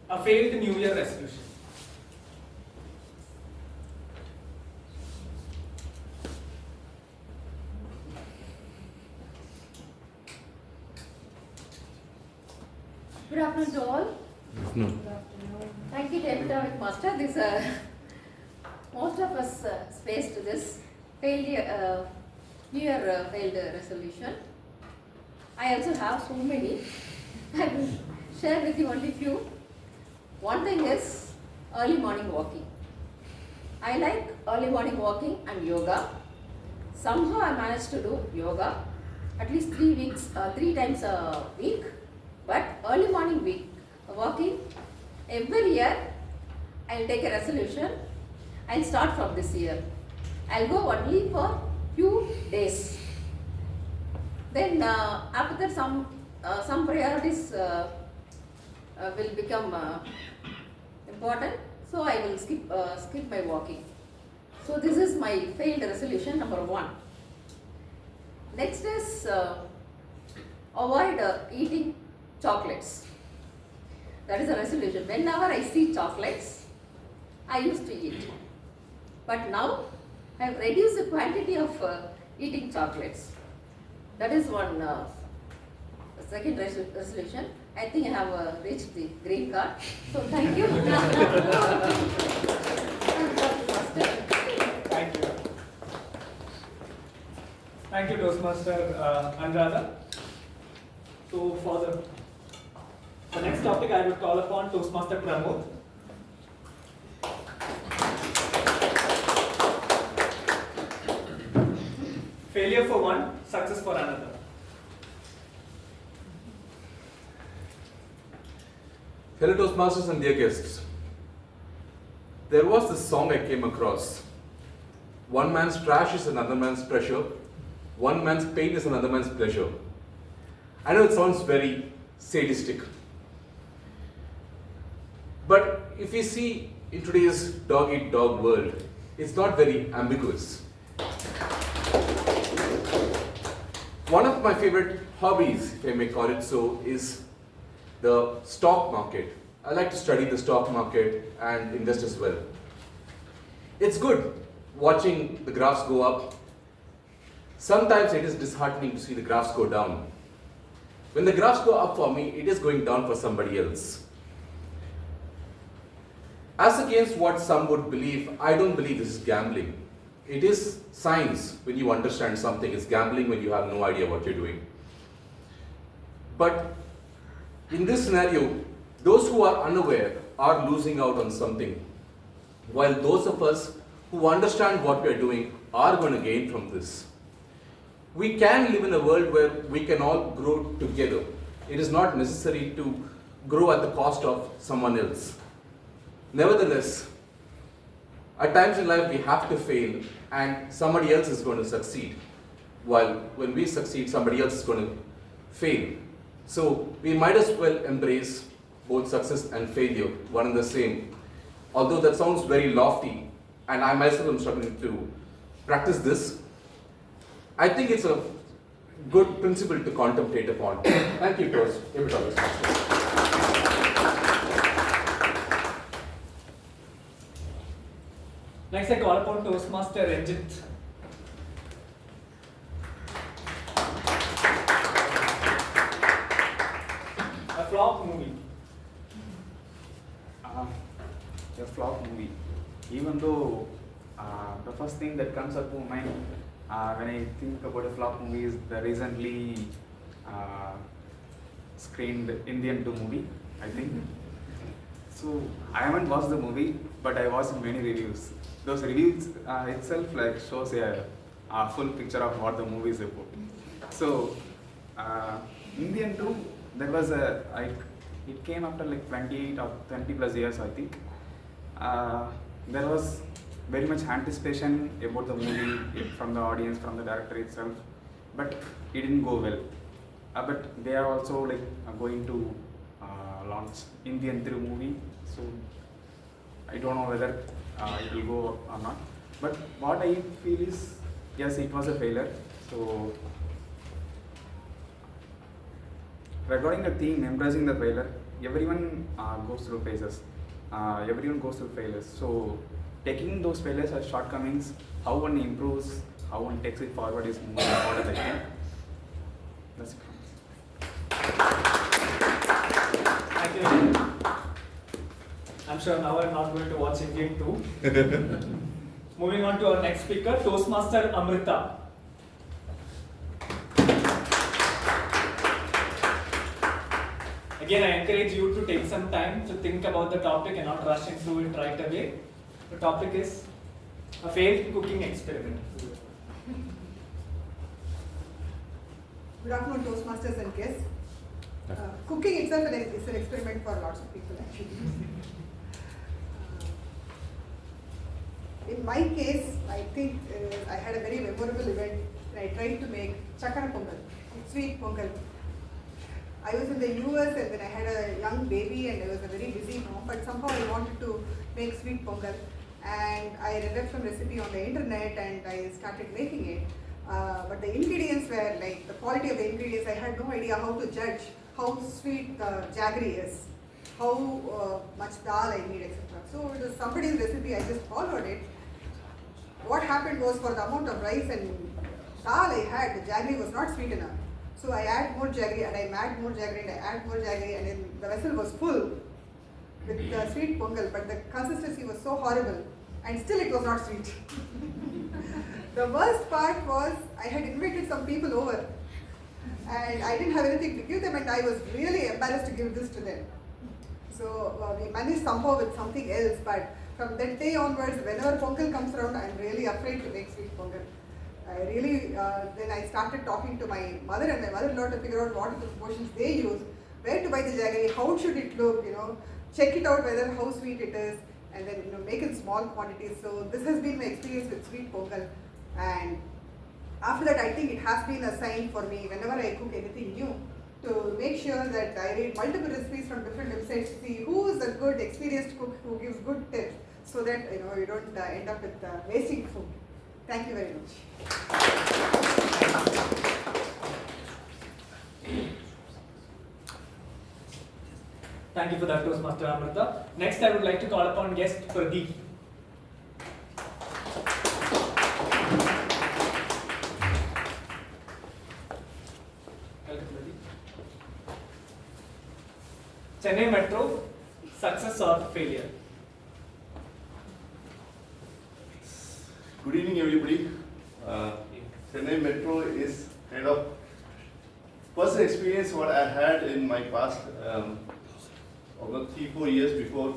A failed New Year resolution. Good afternoon to all. Good afternoon. Thank you, David Master. Most of us faced this failure, New Year failed resolution. I also have so many. I will share with you only few. One thing is early morning walking. I like early morning walking and yoga. Somehow I managed to do yoga at least 3 times a week. But early morning walking, every year I'll take a resolution. I'll start from this year. I'll go only for few days. Then after that some priorities will become important. So I will skip my walking. So this is my failed resolution number 1. Next is avoid eating chocolates. That is a resolution. Whenever I see chocolates, I used to eat. But now I have reduced the quantity of eating chocolates. That is one second resolution. I think I have reached the green card. So thank you. Thank you. Thank you, Toastmaster Anuradha. So for the next topic, I would call upon Toastmaster Pramod. Failure for one, success for another. Fellow Toastmasters and dear guests, there was this song I came across. One man's trash is another man's treasure. One man's pain is another man's pleasure. I know it sounds very sadistic. But if we see in today's dog-eat-dog world, it's not very ambiguous. One of my favorite hobbies, if I may call it so, is the stock market. I like to study the stock market and invest as well. It's good watching the graphs go up. Sometimes it is disheartening to see the graphs go down. When the graphs go up for me, it is going down for somebody else. As against what some would believe, I don't believe this is gambling. It is science when you understand something. It's gambling when you have no idea what you're doing. But in this scenario, those who are unaware are losing out on something, while those of us who understand what we are doing are going to gain from this. We can live in a world where we can all grow together. It is not necessary to grow at the cost of someone else. Nevertheless, at times in life we have to fail and somebody else is going to succeed. While when we succeed, somebody else is going to fail. So we might as well embrace both success and failure, one and the same. Although that sounds very lofty, and I myself am struggling to practice this, I think it's a good principle to contemplate upon. Thank you, Toastmasters. Next, I call upon Toastmaster Ranjit. A flop movie. A flop movie. Even though the first thing that comes up to mind when I think about a flop movie is the recently screened Indian 2 movie, I think. So I haven't watched the movie, but I watched many reviews. Those reviews itself shows a full picture of what the movie is about. So Indian 2, there was it came after like 28 or 20 plus years, I think. There was very much anticipation about the movie from the audience, from the director itself, but it didn't go well. But they are also like going to launch Indian Thiru movie, so I don't know whether it will go or not. But what I feel is, yes, it was a failure. So regarding the theme, embracing the failure, everyone goes through phases. Everyone goes through failures. So taking those failures as shortcomings, how one improves, how one takes it forward is more important, I think. That's it. Thank you. I'm sure now I'm not going to watch Indian too. Moving on to our next speaker, Toastmaster Amrita. Again, I encourage you to take some time to think about the topic and not rush into it right away. The topic is a failed cooking experiment. Good afternoon, Toastmasters and guests. Cooking itself is an experiment for lots of people, actually. In my case, I think I had a very memorable event when I tried to make chakara pongal, sweet pongal. I was in the US and then I had a young baby and I was a very busy mom, but somehow I wanted to make sweet pongal. And I read up some recipe on the internet and I started making it. But the ingredients were like, the quality of the ingredients, I had no idea how to judge how sweet the jaggery is, how much dal I need, etc. So it was somebody's recipe, I just followed it. What happened was, for the amount of rice and dal I had, the jaggery was not sweet enough. So I add more jaggery and I add more jaggery and I add more jaggery, and then the vessel was full with the sweet pongal, but the consistency was so horrible and still it was not sweet. The worst part was I had invited some people over and I didn't have anything to give them and I was really embarrassed to give this to them. So we managed somehow with something else, but from that day onwards, whenever pongal comes around, I'm really afraid to make sweet pongal. I really, then I started talking to my mother and my mother-in-law to figure out what are the proportions they use, where to buy the jaggery, how should it look, check it out whether how sweet it is, and then make in small quantities. So this has been my experience with sweet pongal, and after that I think it has been a sign for me whenever I cook anything new to make sure that I read multiple recipes from different websites to see who is a good experienced cook who gives good tips, so that you don't end up with wasting food. Thank you very much. Thank you for that, Toastmaster Amrita. Next, I would like to call upon guest Pradeep. Welcome, Pradeep. Chennai Metro, success or failure? Good evening, everybody. Chennai Metro is kind of personal experience what I had in my past, over 3-4 years before.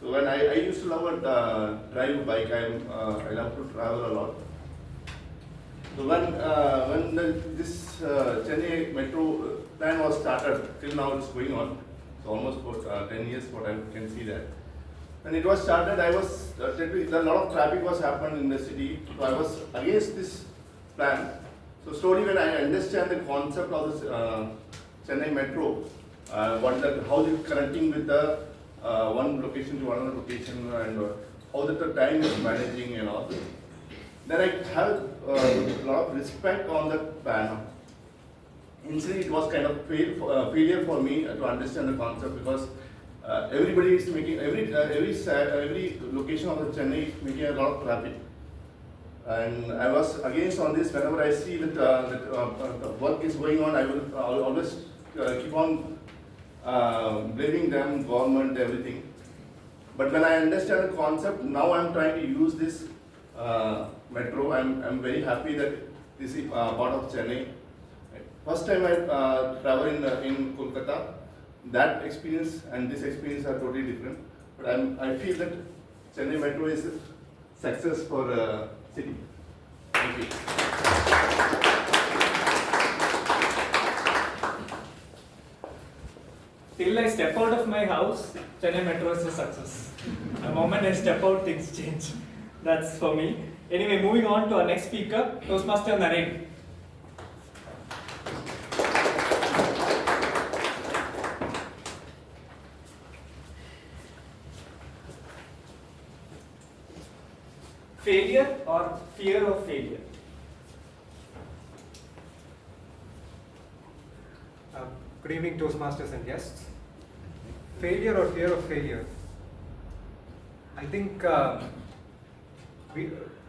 So when I used to love to drive a bike, I love to travel a lot. So when this Chennai Metro plan was started, till now it's going on. So almost for 10 years, what I can see that. When it was started, I was a lot of traffic was happening in the city, so I was against this plan. So slowly, when I understand the concept of this Chennai Metro, how it's connecting with the one location to another location, and how the time is managing and all, then I have a lot of respect on the plan. Initially, it was kind of failure for me to understand the concept, because everybody is making every location of the Chennai is making a lot of traffic, and I was against on this. Whenever I see that the work is going on, I'll always keep on blaming them, government, everything. But when I understand the concept, now I'm trying to use this metro. I'm very happy that this is part of Chennai. First time I travel in Kolkata. That experience and this experience are totally different, but I feel that Chennai Metro is a success for city. Thank you. Till till I step out of my house, Chennai Metro is a success. The moment I step out, things change. That's for me. Anyway, moving on to our next speaker, Toastmaster Naren. Failure or fear of failure? Good evening, Toastmasters and guests. Failure or fear of failure? I think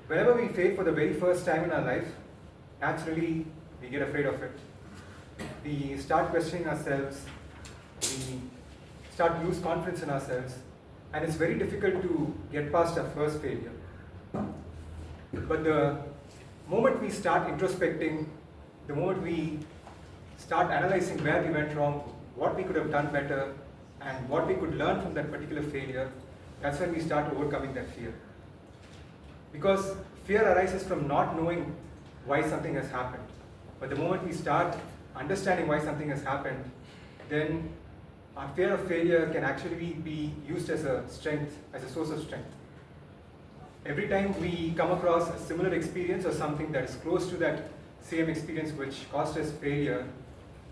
whenever we fail for the very first time in our life, naturally we get afraid of it. We start questioning ourselves, we start to lose confidence in ourselves, and it's very difficult to get past our first failure. But the moment we start introspecting, the moment we start analyzing where we went wrong, what we could have done better, and what we could learn from that particular failure, that's when we start overcoming that fear. Because fear arises from not knowing why something has happened. But the moment we start understanding why something has happened, then our fear of failure can actually be used as a strength, as a source of strength. Every time we come across a similar experience or something that is close to that same experience which caused us failure,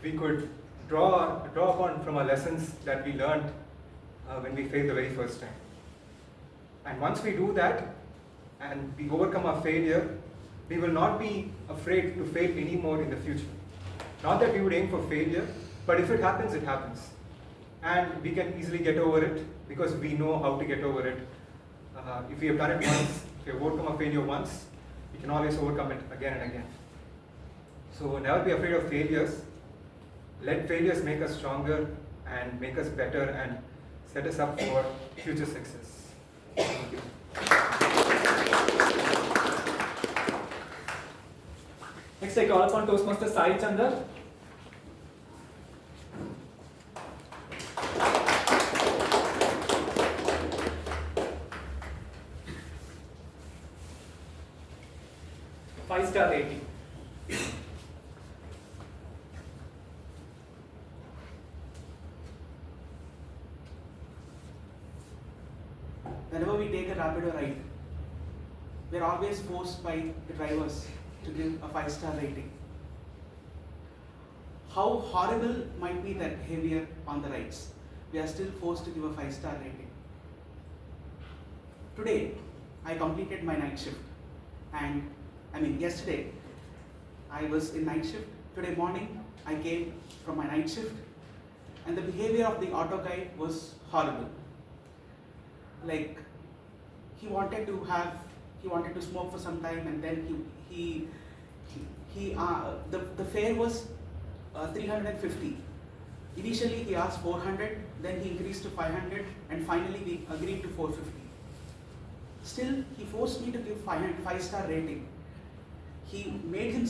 we could draw upon from our lessons that we learned when we failed the very first time. And once we do that and we overcome our failure, we will not be afraid to fail anymore in the future. Not that we would aim for failure, but if it happens, it happens. And we can easily get over it because we know how to get over it. If we have done it once, if we have overcome a failure once, we can always overcome it again and again. So never be afraid of failures. Let failures make us stronger and make us better and set us up for future success. Thank you. Next, I call upon Toastmaster Sai Chandra. Five-star rating. Whenever we take a Rapido ride, we are always forced by the drivers to give a 5-star rating. How horrible might be that behavior on the rides, we are still forced to give a 5-star rating. Today, I completed my night shift, and yesterday I was in night shift. Today morning I came from my night shift, and the behavior of the auto guide was horrible. Like, he wanted to smoke for some time, and then the fare was 350. Initially he asked 400, then he increased to 500, and finally we agreed to 450. Still, he forced me to give 5-star rating. He made me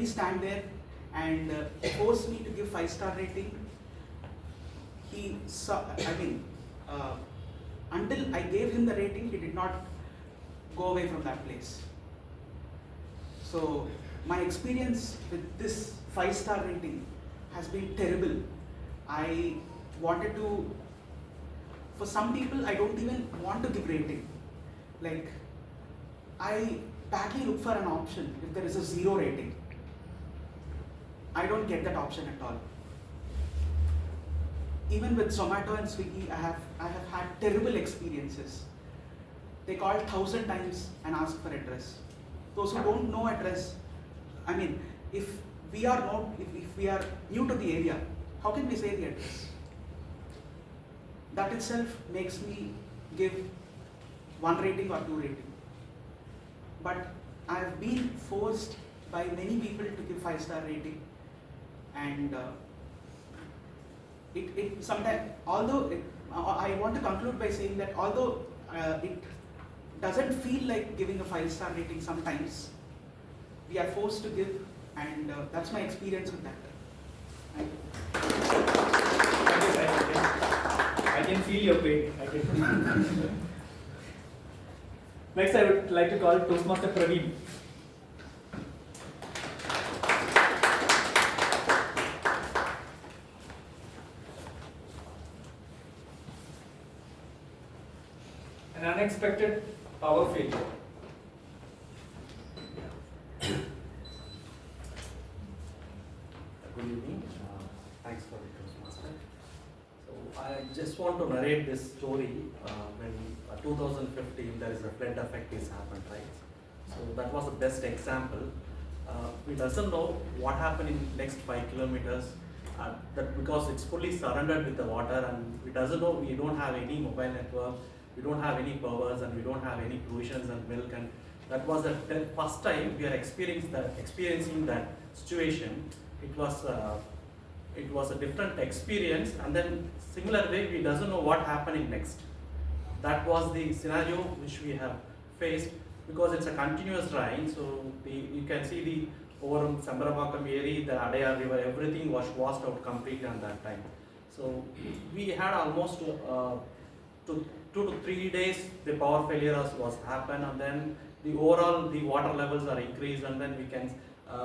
stand there, and he forced me to give 5-star rating. Until I gave him the rating, he did not go away from that place. So my experience with this 5-star rating has been terrible. For some people, I don't even want to give rating. Like, I badly look for an option if there is a 0 rating. I don't get that option at all. Even with Zomato and Swiggy, I have had terrible experiences. They called 1,000 times and asked for address. Those who don't know address, if we are new to the area, how can we say the address? That itself makes me give 1 rating or 2 rating. But I have been forced by many people to give 5-star rating, and I want to conclude by saying that although it doesn't feel like giving a 5-star rating sometimes, we are forced to give, and that's my experience with that. I can feel your pain. Next, I would like to call Toastmaster Praveen. unexpected power failure. Good evening. Thanks for the Toastmaster. So I just want to narrate this story. When 2015 there is a flood effect is happened, right? So that was the best example. We doesn't know what happened in next 5 kilometers. That because it's fully surrounded with the water, and we doesn't know. We don't have any mobile network. We don't have any powers, and we don't have any provisions and milk. And that was the first time we are experiencing that situation. It was a different experience, and then similar way we doesn't know what happening next. That was the scenario which we have faced, because it's a continuous rain. So you can see the over Sambarabakam area, the Adayar river, everything was washed out completely on that time. So we had almost 2 to 3 days the power failure was happened, and then the overall the water levels are increased, and then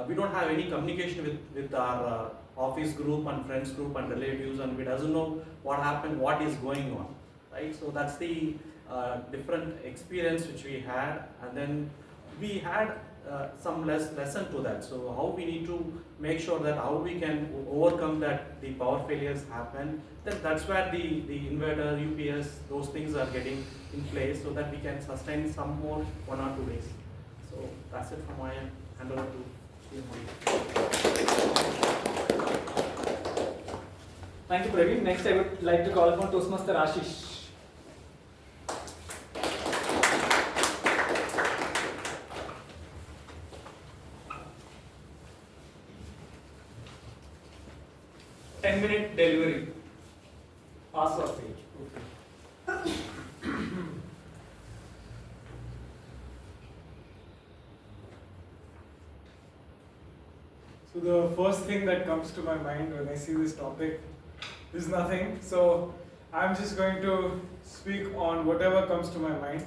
we don't have any communication with our office group and friends group and relatives, and we doesn't know what happened, what is going on, right? So that's the different experience which we had, and then we had some lesson to that. So how we need to make sure that how we can overcome that the power failures happen. Then that's where the inverter, UPS, those things are getting in place, so that we can sustain some more 1 or 2 days. So that's it from my end. Hand over to Thank you, Praveen. Next, I would like to call upon Toastmaster Ashish. Minute delivery. Pass or fail. Okay. So the first thing that comes to my mind when I see this topic is nothing. So I'm just going to speak on whatever comes to my mind.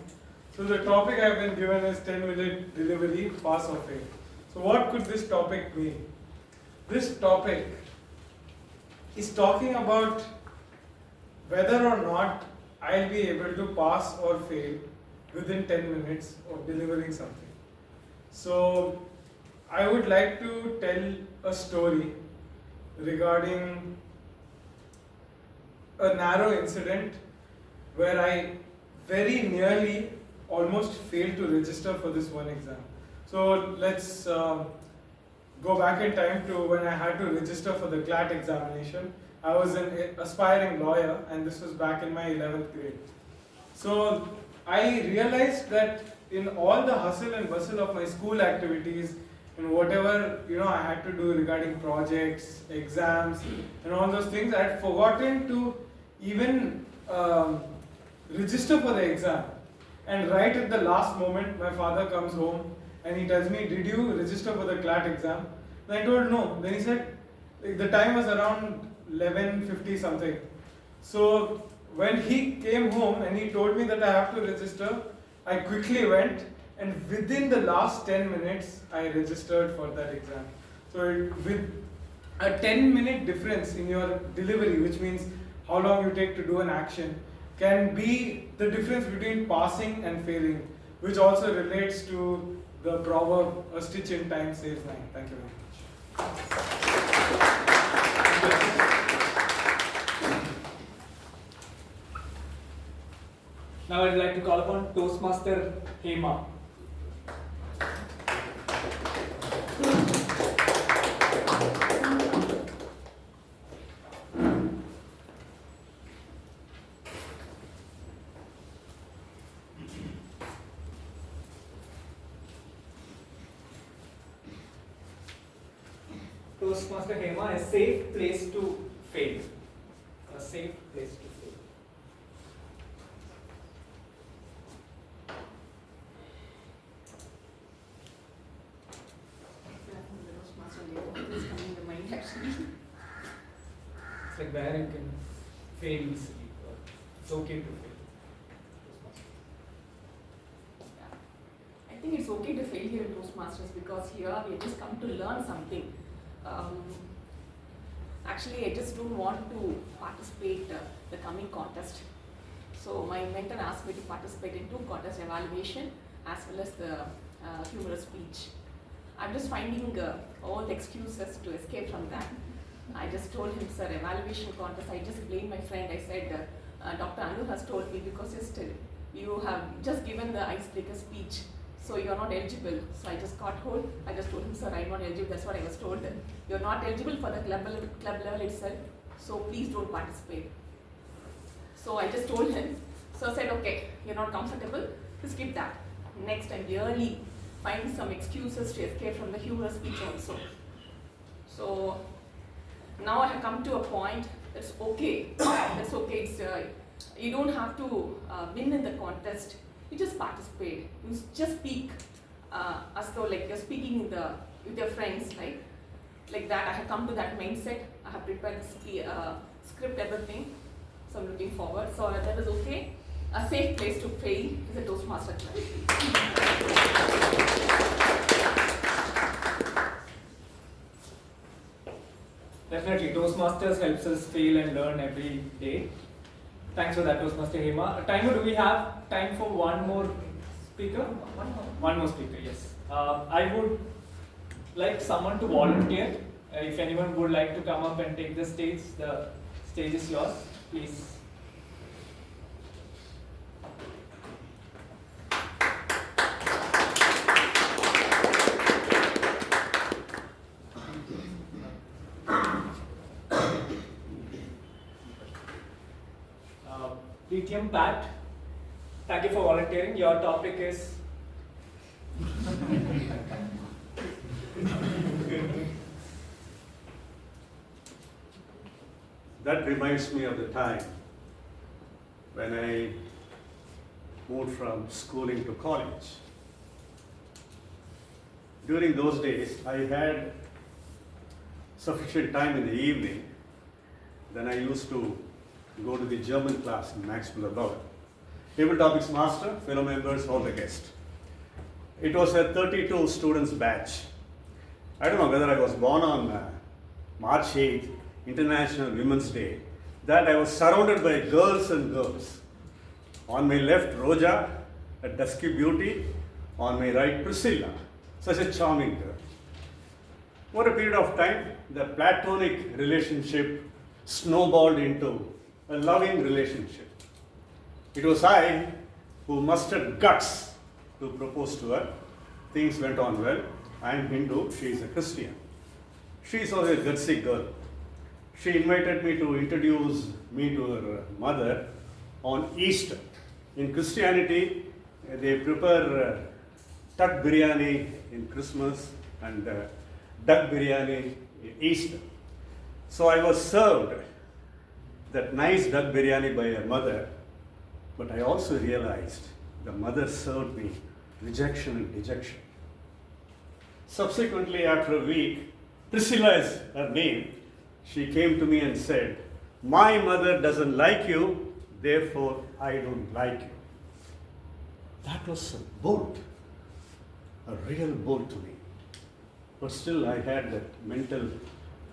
So the topic I've been given is 10-minute delivery, pass or fail. So what could this topic mean? This topic is talking about whether or not I'll be able to pass or fail within 10 minutes of delivering something. So I would like to tell a story regarding a narrow incident where I very nearly almost failed to register for this one exam. So let's go back in time to when I had to register for the CLAT examination. I was an aspiring lawyer, and this was back in my 11th grade. So I realized that in all the hustle and bustle of my school activities, and whatever I had to do regarding projects, exams, and all those things, I had forgotten to even register for the exam. And right at the last moment, my father comes home and he tells me, "Did you register for the CLAT exam?" And I told no. Then he said, the time was around 11:50 something. So when he came home and he told me that I have to register, I quickly went, and within the last 10 minutes, I registered for that exam. So with a 10-minute difference in your delivery, which means how long you take to do an action, can be the difference between passing and failing, which also relates to the proverb, "A stitch in time saves 9." Thank you very much. Now I'd like to call upon Toastmaster Hema. Toastmaster Hema, a safe place to fail. A safe place to fail. It's like where you can fail easily. It's okay to fail. I think it's okay to fail here in Toastmasters because here we just come to learn something. Actually, I just don't want to participate the coming contest. So my mentor asked me to participate in 2 contest evaluation as well as the humorous speech. I'm just finding all the excuses to escape from that. I just told him, sir, evaluation contest, I just blamed my friend. I said, Dr. Anu has told me because you have just given the icebreaker speech, so you're not eligible. So I just got hold. I just told him, sir, I'm not eligible. That's what I was told. You're not eligible for the club level itself, so please don't participate. So I just told him. So I said, okay, you're not comfortable, just skip that. Next, I'm really finding some excuses to escape from the humorous speech also. So now I have come to a point that's okay. That's okay. It's, you don't have to win in the contest. You just participate. You just speak as though like you're speaking with your friends, right? Like that. I have come to that mindset. I have prepared script, everything. So I'm looking forward. So that is okay. A safe place to fail is a Toastmaster class. Definitely, Toastmasters helps us fail and learn every day. Thanks for that, Toastmaster Hema. Timer, do we have time for one more speaker? One more speaker, yes. I would like someone to volunteer. If anyone would like to come up and take the stage is yours, please. Lithium Pat, thank you for volunteering. Your topic is That reminds me of the time when I moved from schooling to college. During those days, I had sufficient time in the evening. Then I used to go to the German class in Max Müller-Bauer. Table topics master, fellow members, all the guests. It was a 32 students batch. I don't know whether I was born on March 8th, International Women's Day, that I was surrounded by girls and girls. On my left, Roja, a dusky beauty. On my right, Priscilla, such a charming girl. Over a period of time, the platonic relationship snowballed into a loving relationship. It was I who mustered guts to propose to her. Things went on well. I am Hindu, she is a Christian. She is also a gutsy girl. She invited me to introduce me to her mother on Easter. In Christianity, they prepare duck biryani in Christmas and duck biryani in Easter. So I was served that nice duck biryani by her mother, but I also realized the mother served me rejection and dejection. Subsequently, after a week, Priscilla is her name, she came to me and said, "My mother doesn't like you, therefore I don't like you." That was a bolt, a real bolt to me. But still I had that mental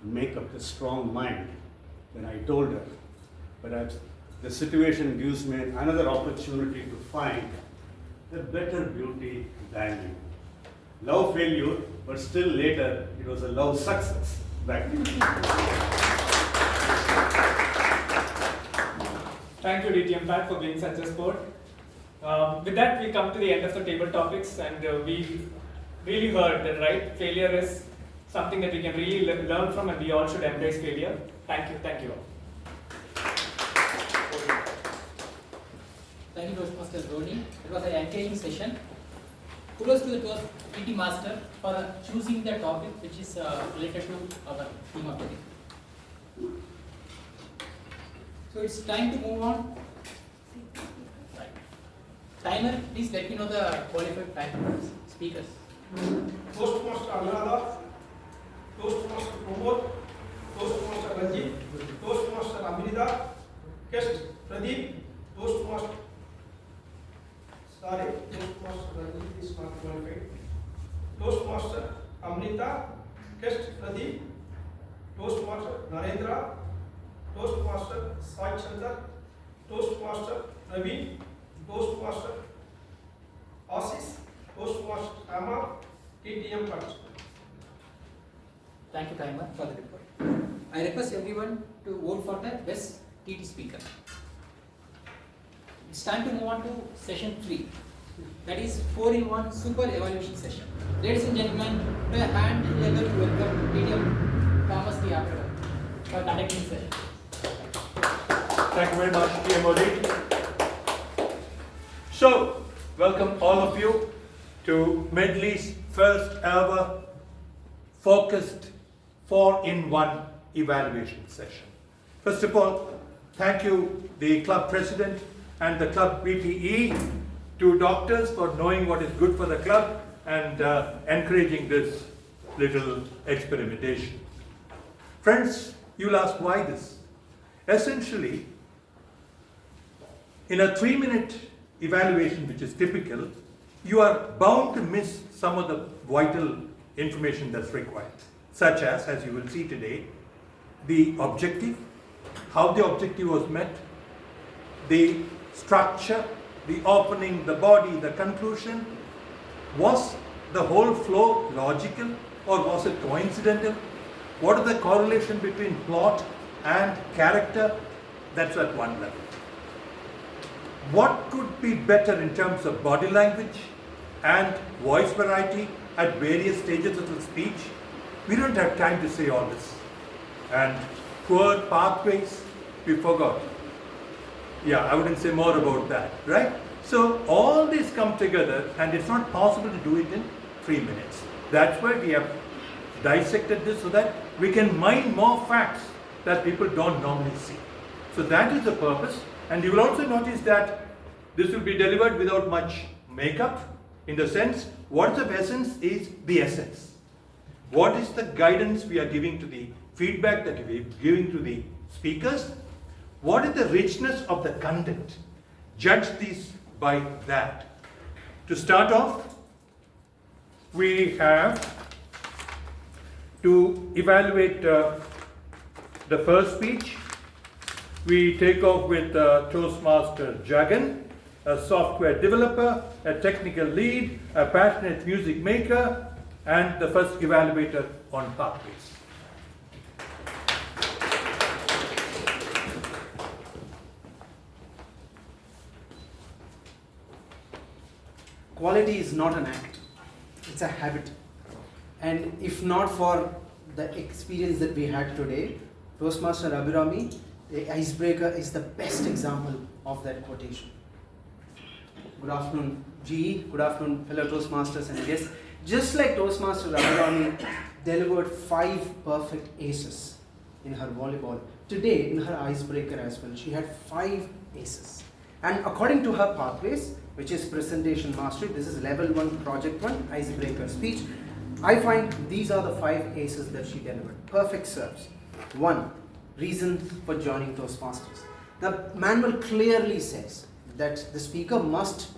makeup, a strong mind. Then I told her, perhaps the situation gives me another opportunity to find a better beauty than you. Love failure, but still later it was a love success. Back to you. Thank you, DTM Pat, for being such a sport. With that, we come to the end of the table topics, and we really heard that, right? Failure is something that we can really learn from, and we all should embrace failure. Thank you all. Thank you, Toastmaster Dhoni. It was an engaging session. Kudos to the PT Master for choosing the topic which is related to our theme of the day. So it's time to move on. Right. Timer, please let me know the qualified speakers. Toastmaster Anuradha, Toastmaster Pramod, Toastmaster Ranjit, Toastmaster Amrita, guest Pradeep, Toastmaster Ranjit is not qualified. Toastmaster Amrita, guest Pradeep, Toastmaster Narendra, Toastmaster Sai Chandra, Toastmaster Naveen, Toastmaster Assis, Toastmaster Amma, TTM participant. Thank you, Taima, for the report. I request everyone to vote for the best TT speaker. It's time to move on to session 3. That is 4-in-1 super evaluation session. Ladies and gentlemen, put a hand together to welcome TDM Thomas the Operator for conducting the session. Thank you very much, TMOD. So, welcome all of you to Medley's first ever focused 4-in-1 evaluation session. First of all, thank you, the club president and the club BPE, two doctors, for knowing what is good for the club and encouraging this little experimentation. Friends, you'll ask why this? Essentially, in a 3-minute evaluation, which is typical, you are bound to miss some of the vital information that's required, such as you will see today, the objective, how the objective was met, the structure, the opening, the body, the conclusion. Was the whole flow logical or was it coincidental? What is the correlation between plot and character? That's at one level. What could be better in terms of body language and voice variety at various stages of the speech? We don't have time to say all this. And poor pathways, we forgot. Yeah, I wouldn't say more about that, right? So all these come together and it's not possible to do it in 3 minutes. That's why we have dissected this so that we can mine more facts that people don't normally see. So that is the purpose. And you will also notice that this will be delivered without much makeup, in the sense, what's of essence is the essence. What is the guidance we are giving to the feedback that we are giving to the speakers? What is the richness of the content? Judge these by that. To start off, we have to evaluate the first speech. We take off with Toastmaster Jagan, a software developer, a technical lead, a passionate music maker, and the first evaluator on pathways. Quality is not an act, it's a habit. And if not for the experience that we had today, Toastmaster Abhirami, the icebreaker, is the best example of that quotation. Good afternoon, GE. Good afternoon, fellow Toastmasters and guests. Just like Toastmaster Abhirami delivered 5 perfect aces in her volleyball, today in her icebreaker as well, she had 5 aces. And according to her pathways, which is presentation mastery, this is level 1, project 1, icebreaker speech, I find these are the 5 aces that she delivered. Perfect serves. 1, reason for joining Toastmasters. The manual clearly says that the speaker must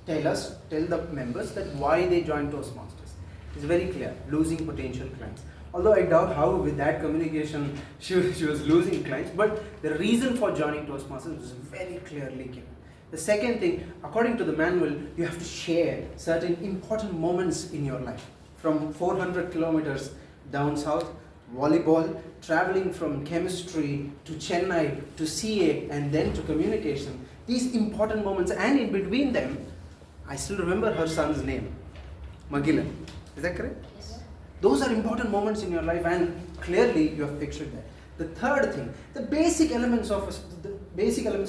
tell the members that why they joined Toastmasters. It's very clear, losing potential clients. Although I doubt how with that communication she was losing clients, but the reason for joining Toastmasters was very clearly given. The second thing, according to the manual, you have to share certain important moments in your life. From 400 kilometers down south, volleyball, traveling from chemistry to Chennai to CA and then to communication. These important moments, and in between them, I still remember her son's name, Magilan. Is that correct? Yes. Those are important moments in your life, and clearly you have pictured that. The third thing, the basic elements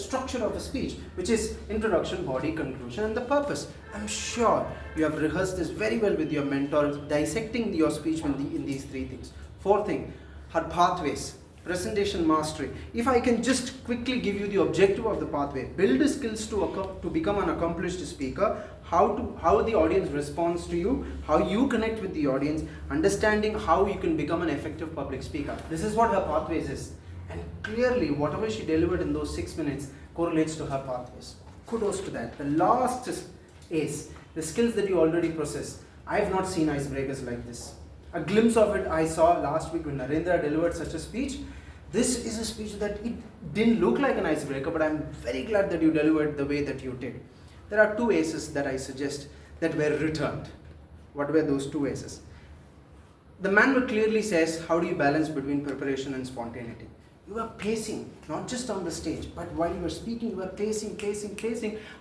structure of a speech, which is introduction, body, conclusion, and the purpose. I'm sure you have rehearsed this very well with your mentor, dissecting your speech in these 3 things. Fourth thing, her pathways, presentation mastery. If I can just quickly give you the objective of the pathway, build the skills to become an accomplished speaker, how the audience responds to you, how you connect with the audience, understanding how you can become an effective public speaker. This is what her pathways is. And clearly, whatever she delivered in those 6 minutes correlates to her pathways. Kudos to that. The last ace, the skills that you already possess. I have not seen icebreakers like this. A glimpse of it I saw last week when Narendra delivered such a speech. This is a speech that it didn't look like an icebreaker, but I'm very glad that you delivered the way that you did. There are two aces that I suggest that were returned. What were those two aces? The manual clearly says, how do you balance between preparation and spontaneity? You were pacing, not just on the stage, but while you were speaking, you were pacing.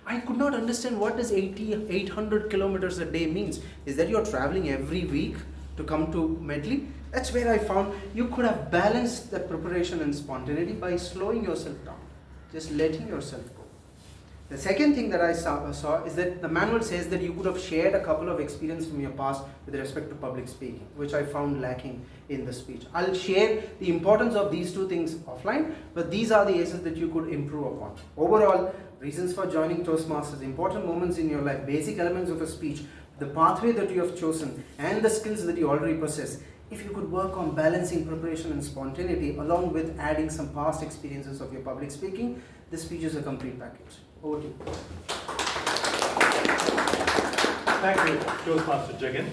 I could not understand what does 800 kilometers a day means. Is that you're traveling every week to come to Medley? That's where I found you could have balanced the preparation and spontaneity by slowing yourself down, just letting yourself go. The second thing that I saw is that the manual says that you could have shared a couple of experiences from your past with respect to public speaking, which I found lacking in the speech. I'll share the importance of these two things offline, but these are the aces that you could improve upon. Overall, reasons for joining Toastmasters, important moments in your life, basic elements of a speech, the pathway that you have chosen, and the skills that you already possess. If you could work on balancing preparation and spontaneity along with adding some past experiences of your public speaking, this speech is a complete package. Over to you. Thank you, Toastmaster Jagan.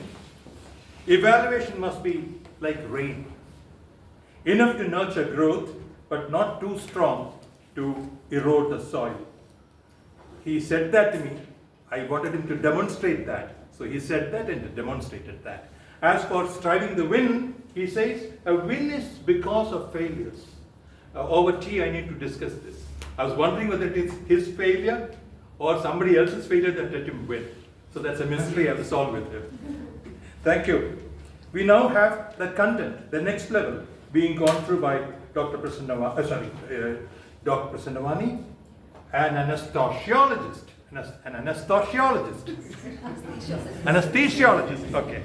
Evaluation must be like rain, enough to nurture growth, but not too strong to erode the soil. He said that to me. I wanted him to demonstrate that. So he said that and demonstrated that. As for striving the win, he says, a win is because of failures. Over tea, I need to discuss this. I was wondering whether it is his failure or somebody else's failure that let him win. So that's a mystery I will solve with him. Thank you. We now have the content, the next level, being gone through by Dr. Prasannavani, an anesthesiologist. Anesthesiologist. Okay.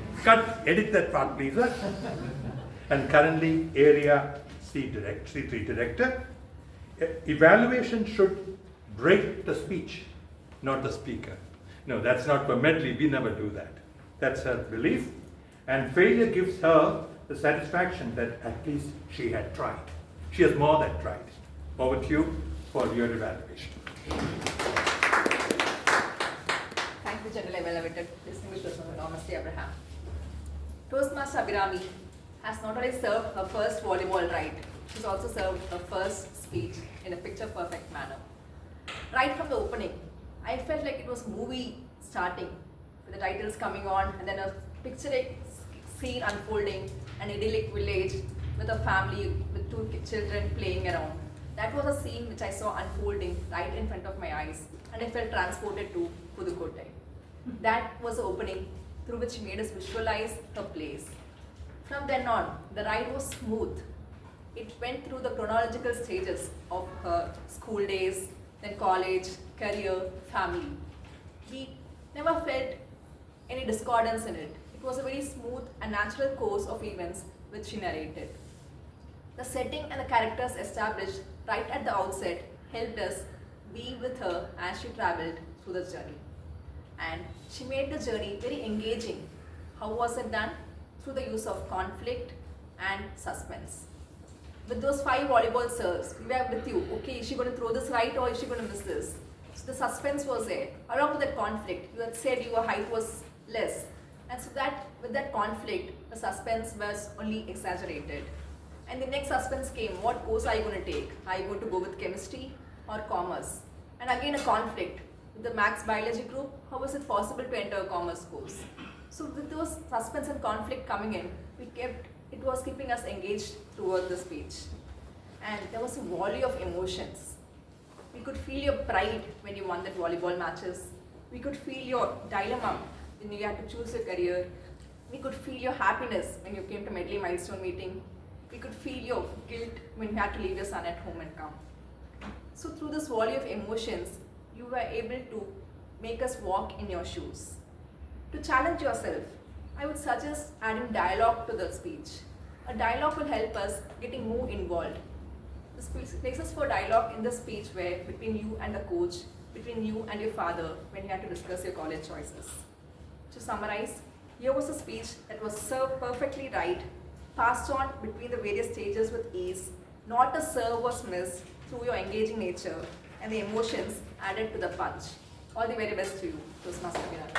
Edit that part, please. And currently area C3 director. Evaluation should break the speech, not the speaker. No, that's not for Medley. We never do that. That's her belief. And failure gives her the satisfaction that at least she had tried. She has more than tried. Over to you for your evaluation. Thank you, General Evaluator, distinguished person Thomas T. Abraham. Toastmaster Abhirami has not only served her first volleyball right, she's also served her first speech in a picture-perfect manner. Right from the opening, I felt like it was movie starting, with the titles coming on and then a picturesque scene unfolding, an idyllic village with a family with two children playing around. That was a scene which I saw unfolding right in front of my eyes, and I felt transported to Pudukkottai. That was the opening through which made us visualize her place. From then on, the ride was smooth. It went through the chronological stages of her school days, then college, career, family. We never felt any discordance in it. It was a very smooth and natural course of events which she narrated. The setting and the characters established right at the outset helped us be with her as she traveled through the journey. And she made the journey very engaging. How was it done? Through the use of conflict and suspense. With those 5 volleyball serves, we were with you. Okay, is she going to throw this right or is she going to miss this? So the suspense was there. Along with that conflict, you had said your height was less. And so that with that conflict, the suspense was only exaggerated. And the next suspense came, what course are you going to take? Are you going to go with chemistry or commerce? And again a conflict. With the maths biology group, how was it possible to enter a commerce course? So with those suspense and conflict coming in, it was keeping us engaged throughout the speech. And there was a volley of emotions. We could feel your pride when you won that volleyball matches. We could feel your dilemma when you had to choose your career. We could feel your happiness when you came to Medley milestone meeting. We could feel your guilt when you had to leave your son at home and come. So through this volley of emotions, you were able to make us walk in your shoes. To challenge yourself, I would suggest adding dialogue to the speech. A dialogue will help us getting more involved. This places for dialogue in the speech where between you and the coach, between you and your father when you had to discuss your college choices. To summarize, here was a speech that was served perfectly right, passed on between the various stages with ease, not a serve was missed through your engaging nature, and the emotions added to the punch. All the very best to you, Toastmaster Abhirami.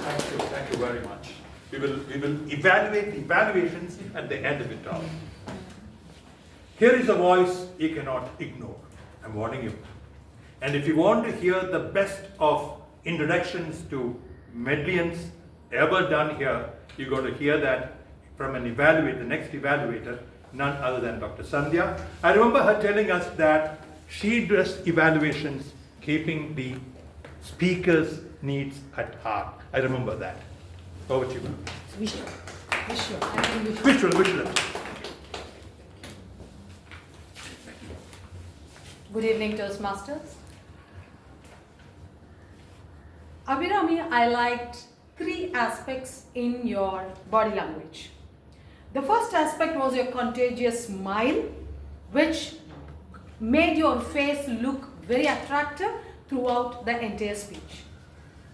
Thank you very much. We will evaluate the evaluations at the end of it all. Here is a voice you cannot ignore. I'm warning you. And if you want to hear the best of introductions to Medleyians ever done here, you're going to hear that from an evaluator, the next evaluator, none other than Dr. Sandhya. I remember her telling us that she does evaluations keeping the speaker's needs at heart. I remember that. Over to you, ma'am. Visual. Visual. Good evening, Toastmasters. Abhirami, I liked 3 aspects in your body language. The first aspect was your contagious smile, which made your face look very attractive throughout the entire speech.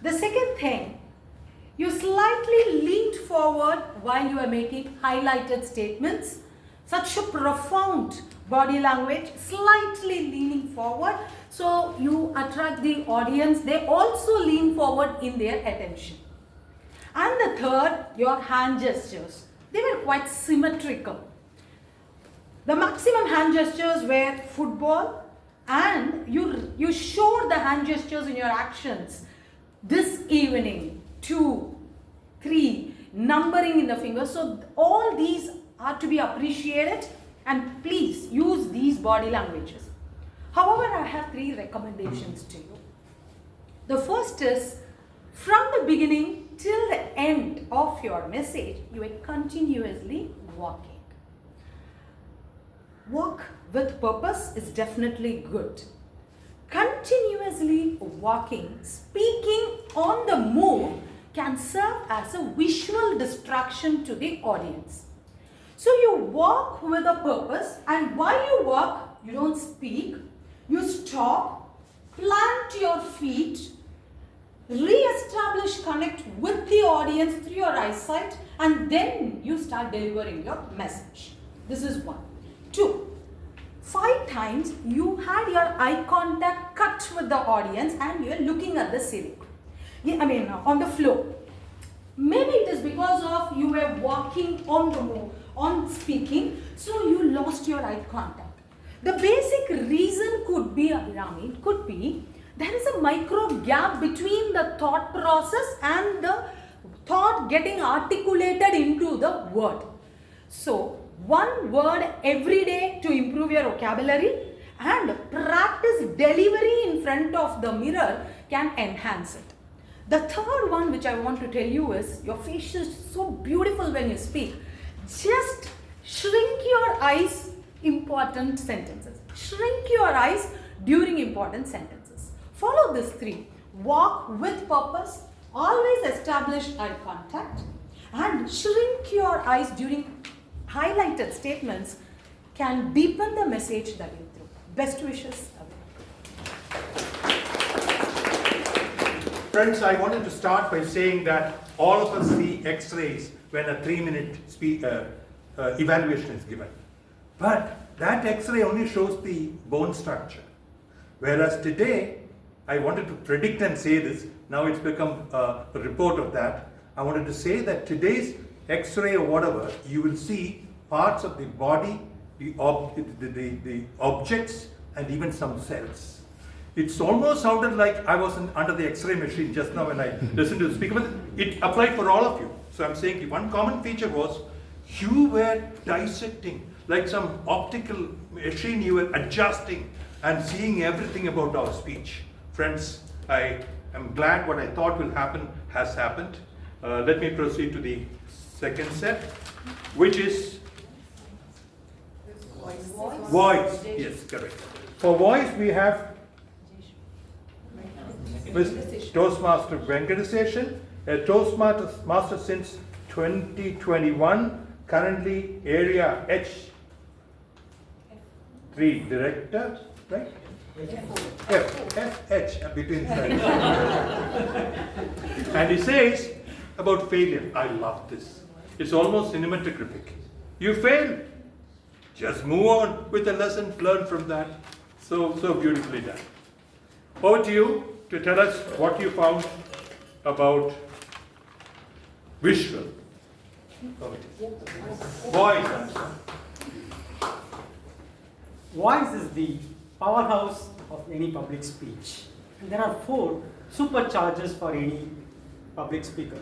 The second thing, you slightly leaned forward while you were making highlighted statements. Such a profound body language, slightly leaning forward, so you attract the audience. They also lean forward in their attention. And the third, your hand gestures. They were quite symmetrical. The maximum hand gestures were football, and you showed the hand gestures in your actions. This evening, 2, 3, numbering in the fingers. So all these are to be appreciated, and please use these body languages. However, I have 3 recommendations to you. The first is, from the beginning till the end of your message, you are continuously walking. Walk with purpose is definitely good. Continuously walking, speaking on the move can serve as a visual distraction to the audience. So you walk with a purpose, and while you walk, you don't speak, you stop, plant your feet, re-establish connect with the audience through your eyesight, and then you start delivering your message. This is 1. 2. 5 times you had your eye contact cut with the audience and you are looking at the ceiling. On the floor. Maybe it is because of you were walking on the move, on speaking, so you lost your eye contact. The basic reason could be, Abhirami, could be there is a micro gap between the thought process and the thought getting articulated into the word. So, 1 word every day to improve your vocabulary, and practice delivery in front of the mirror can enhance it. The third one which I want to tell you is, your face is so beautiful when you speak. Just shrink your eyes, important sentences. Shrink your eyes during important sentences. Follow these 3. Walk with purpose, always establish eye contact, and shrink your eyes during highlighted statements can deepen the message that you throw. Best wishes. Friends, I wanted to start by saying that all of us see X-rays when a 3-minute evaluation is given. But that X-ray only shows the bone structure. Whereas today, I wanted to predict and say this, now it's become a report of that. I wanted to say that today's X-ray or whatever, you will see parts of the body, the objects, and even some cells. It's almost sounded like I was under the X-ray machine just now when I listened to the speaker, but it applied for all of you. So I'm saying one common feature was you were dissecting, like some optical machine, you were adjusting and seeing everything about our speech. Friends, I am glad what I thought will happen has happened. Let me proceed to the second set, which is voice. Yes, correct. For voice, we have Toastmaster Venkateshan, a Toastmaster since 2021, currently Area H3 Director, right? H between friends. And he says about failure, I love this. It's almost cinematographic. You fail, just move on with a lesson, learn from that. So beautifully done. Over to you to tell us what you found about visual. Voice. voice is the powerhouse of any public speech. And there are 4 superchargers for any public speaker: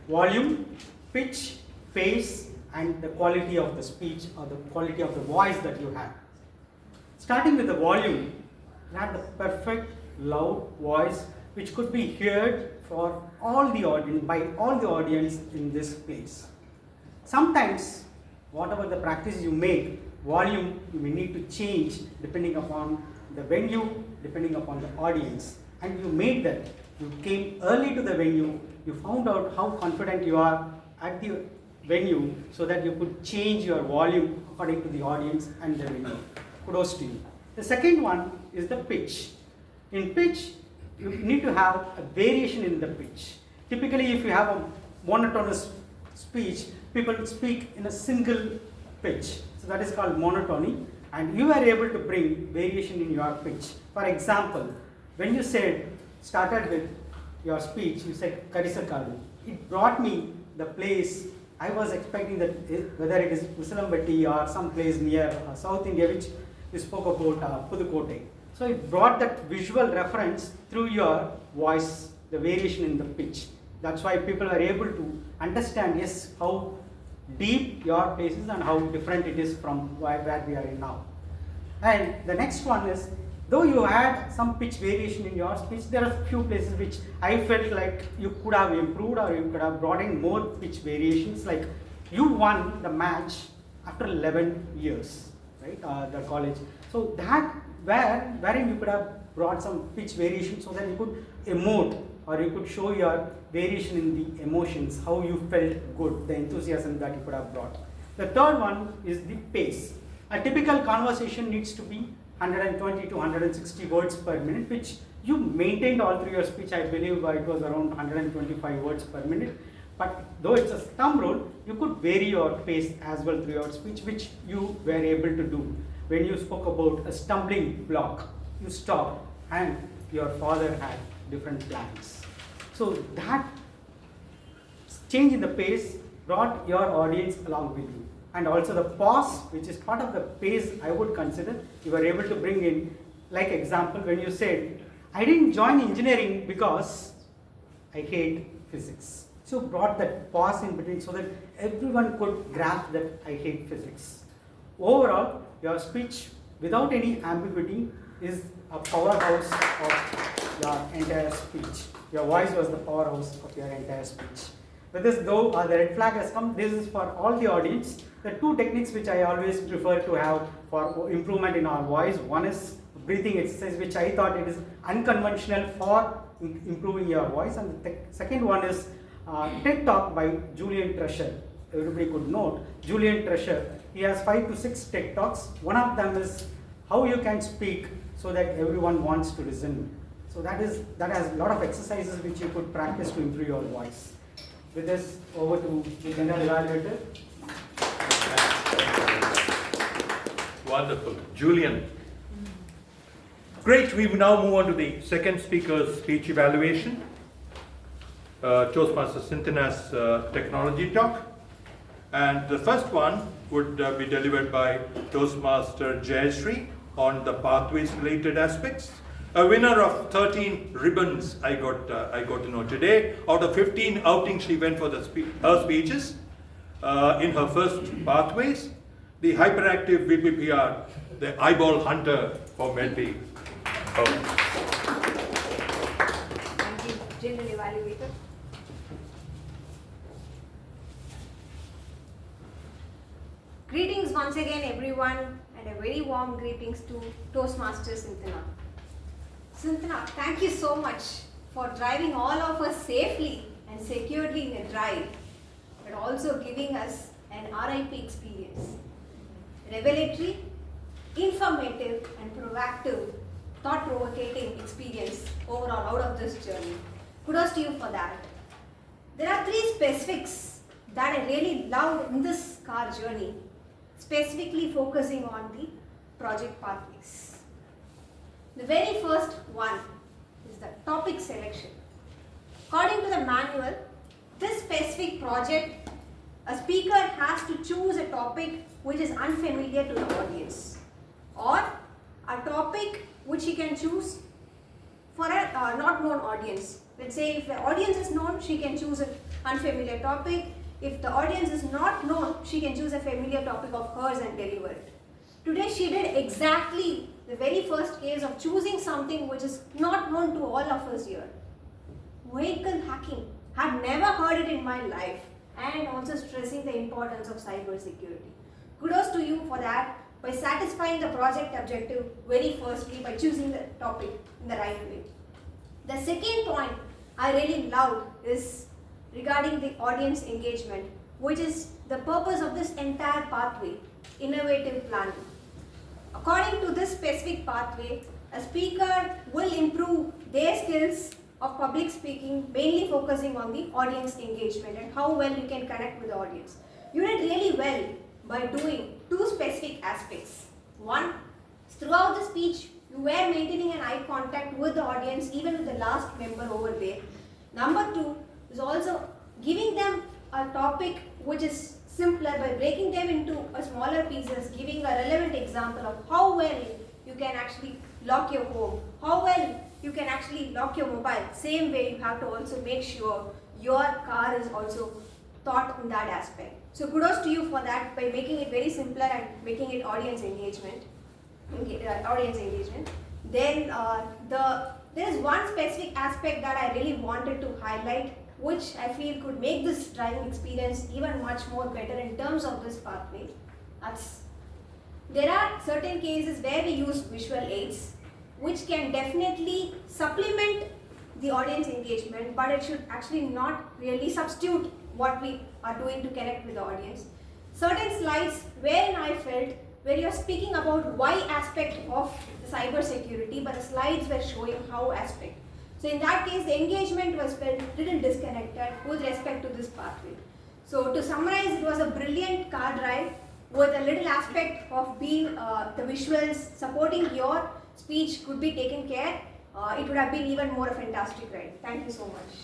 volume, pitch, pace, and the quality of the speech or the quality of the voice that you have. Starting with the volume, you have the perfect loud voice which could be heard for all the audience, by all the audience in this place. Sometimes, whatever the practice you make, volume you may need to change depending upon the venue, depending upon the audience. And you made that. You came early to the venue, you found out how confident you are at the venue so that you could change your volume according to the audience and the venue. Kudos to you. The second one is the pitch. In pitch, you need to have a variation in the pitch. Typically, if you have a monotonous speech, people speak in a single pitch. So that is called monotony. And you are able to bring variation in your pitch. For example, when you started with your speech, you said Karisakalu. It brought me the place. I was expecting that whether it is Usalambatti or some place near South India, which you spoke about Pudukkottai. So it brought that visual reference through your voice, the variation in the pitch. That's why people are able to understand, yes, how deep your place is and how different it is from where we are in now. And the next one is, though you had some pitch variation in your speech, there are a few places which I felt like you could have improved or you could have brought in more pitch variations. Like you won the match after 11 years, right, the college. So that wherein you could have brought some pitch variation so that you could emote or you could show your variation in the emotions, how you felt good, the enthusiasm that you could have brought. The third one is the pace. A typical conversation needs to be 120 to 160 words per minute, which you maintained all through your speech. I believe it was around 125 words per minute. But though it's a thumb rule, you could vary your pace as well through your speech, which you were able to do. When you spoke about a stumbling block, you stopped and your father had different plans. So that change in the pace brought your audience along with you. And also the pause, which is part of the pace I would consider, you were able to bring in, like example, when you said, I didn't join engineering because I hate physics. So brought that pause in between so that everyone could grasp that I hate physics. Overall, your speech, without any ambiguity, is a powerhouse of your entire speech. Your voice was the powerhouse of your entire speech. With this, though the red flag has come, this is for all the audience. The 2 techniques which I always prefer to have for improvement in our voice. One is breathing exercise, which I thought it is unconventional for improving your voice. And the second one is TED Talk by Julian Treasure. Everybody could note, Julian Treasure, he has 5 to 6 TED Talks. One of them is how you can speak so that everyone wants to listen. So that has a lot of exercises which you could practice to improve your voice. With this, over to the general evaluator. Wonderful. Julian. Great. We will now move on to the second speaker's speech evaluation. Toastmaster Synthana's technology talk. And the first one would be delivered by Toastmaster Jayashree on the pathways related aspects. A winner of 13 ribbons I got to know today. Out of 15 outings she went for her speeches. In her first pathways, the hyperactive VPPR, the eyeball hunter for Medley. Thank you, General Evaluator. Greetings once again everyone, and a very warm greetings to Toastmaster Synthana. Synthana, thank you so much for driving all of us safely and securely in a drive, but also giving us an RIP experience. Revelatory, informative and proactive, thought-provoking experience overall out of this journey. Kudos to you for that. There are 3 specifics that I really loved in this car journey, specifically focusing on the project pathways. The very first one is the topic selection. According to the manual, this specific project, a speaker has to choose a topic which is unfamiliar to the audience. or a topic which she can choose for a not known audience. Let's say if the audience is known, she can choose an unfamiliar topic. If the audience is not known, she can choose a familiar topic of hers and deliver it. Today she did exactly the very first case of choosing something which is not known to all of us here. Vehicle hacking. Had never heard it in my life, and also stressing the importance of cyber security. Kudos to you for that, by satisfying the project objective very firstly by choosing the topic in the right way. The second point I really loved is regarding the audience engagement, which is the purpose of this entire pathway, innovative planning. According to this specific pathway, a speaker will improve their skills of public speaking, mainly focusing on the audience engagement and how well you can connect with the audience. You did really well by doing two specific aspects. One, throughout the speech, you were maintaining an eye contact with the audience, even with the last member over there. Number two is also giving them a topic which is simpler by breaking them into a smaller pieces, giving a relevant example of how well you can actually lock your home, how well you can actually lock your mobile. Same way, you have to also make sure your car is also thought in that aspect. So kudos to you for that, by making it very simpler and making it audience engagement. Then there is one specific aspect that I really wanted to highlight, which I feel could make this driving experience even much more better in terms of this pathway. There are certain cases where we use visual aids, which can definitely supplement the audience engagement, but it should actually not really substitute what we are doing to connect with the audience. Certain slides wherein I felt where you are speaking about why aspect of the cyber security, but the slides were showing how aspect. So in that case, the engagement was felt little disconnected with respect to this pathway. So to summarize, it was a brilliant car drive with a little aspect of being the visuals supporting your speech could be taken care. It would have been even more a fantastic ride. Thank you so much.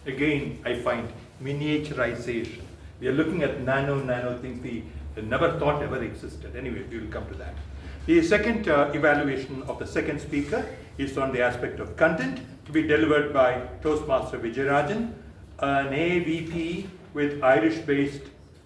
Again, I find miniaturization. We are looking at nano things we never thought ever existed. Anyway, we will come to that. The second evaluation of the second speaker is on the aspect of content, to be delivered by Toastmaster Vijayarajan, an AVP with Irish-based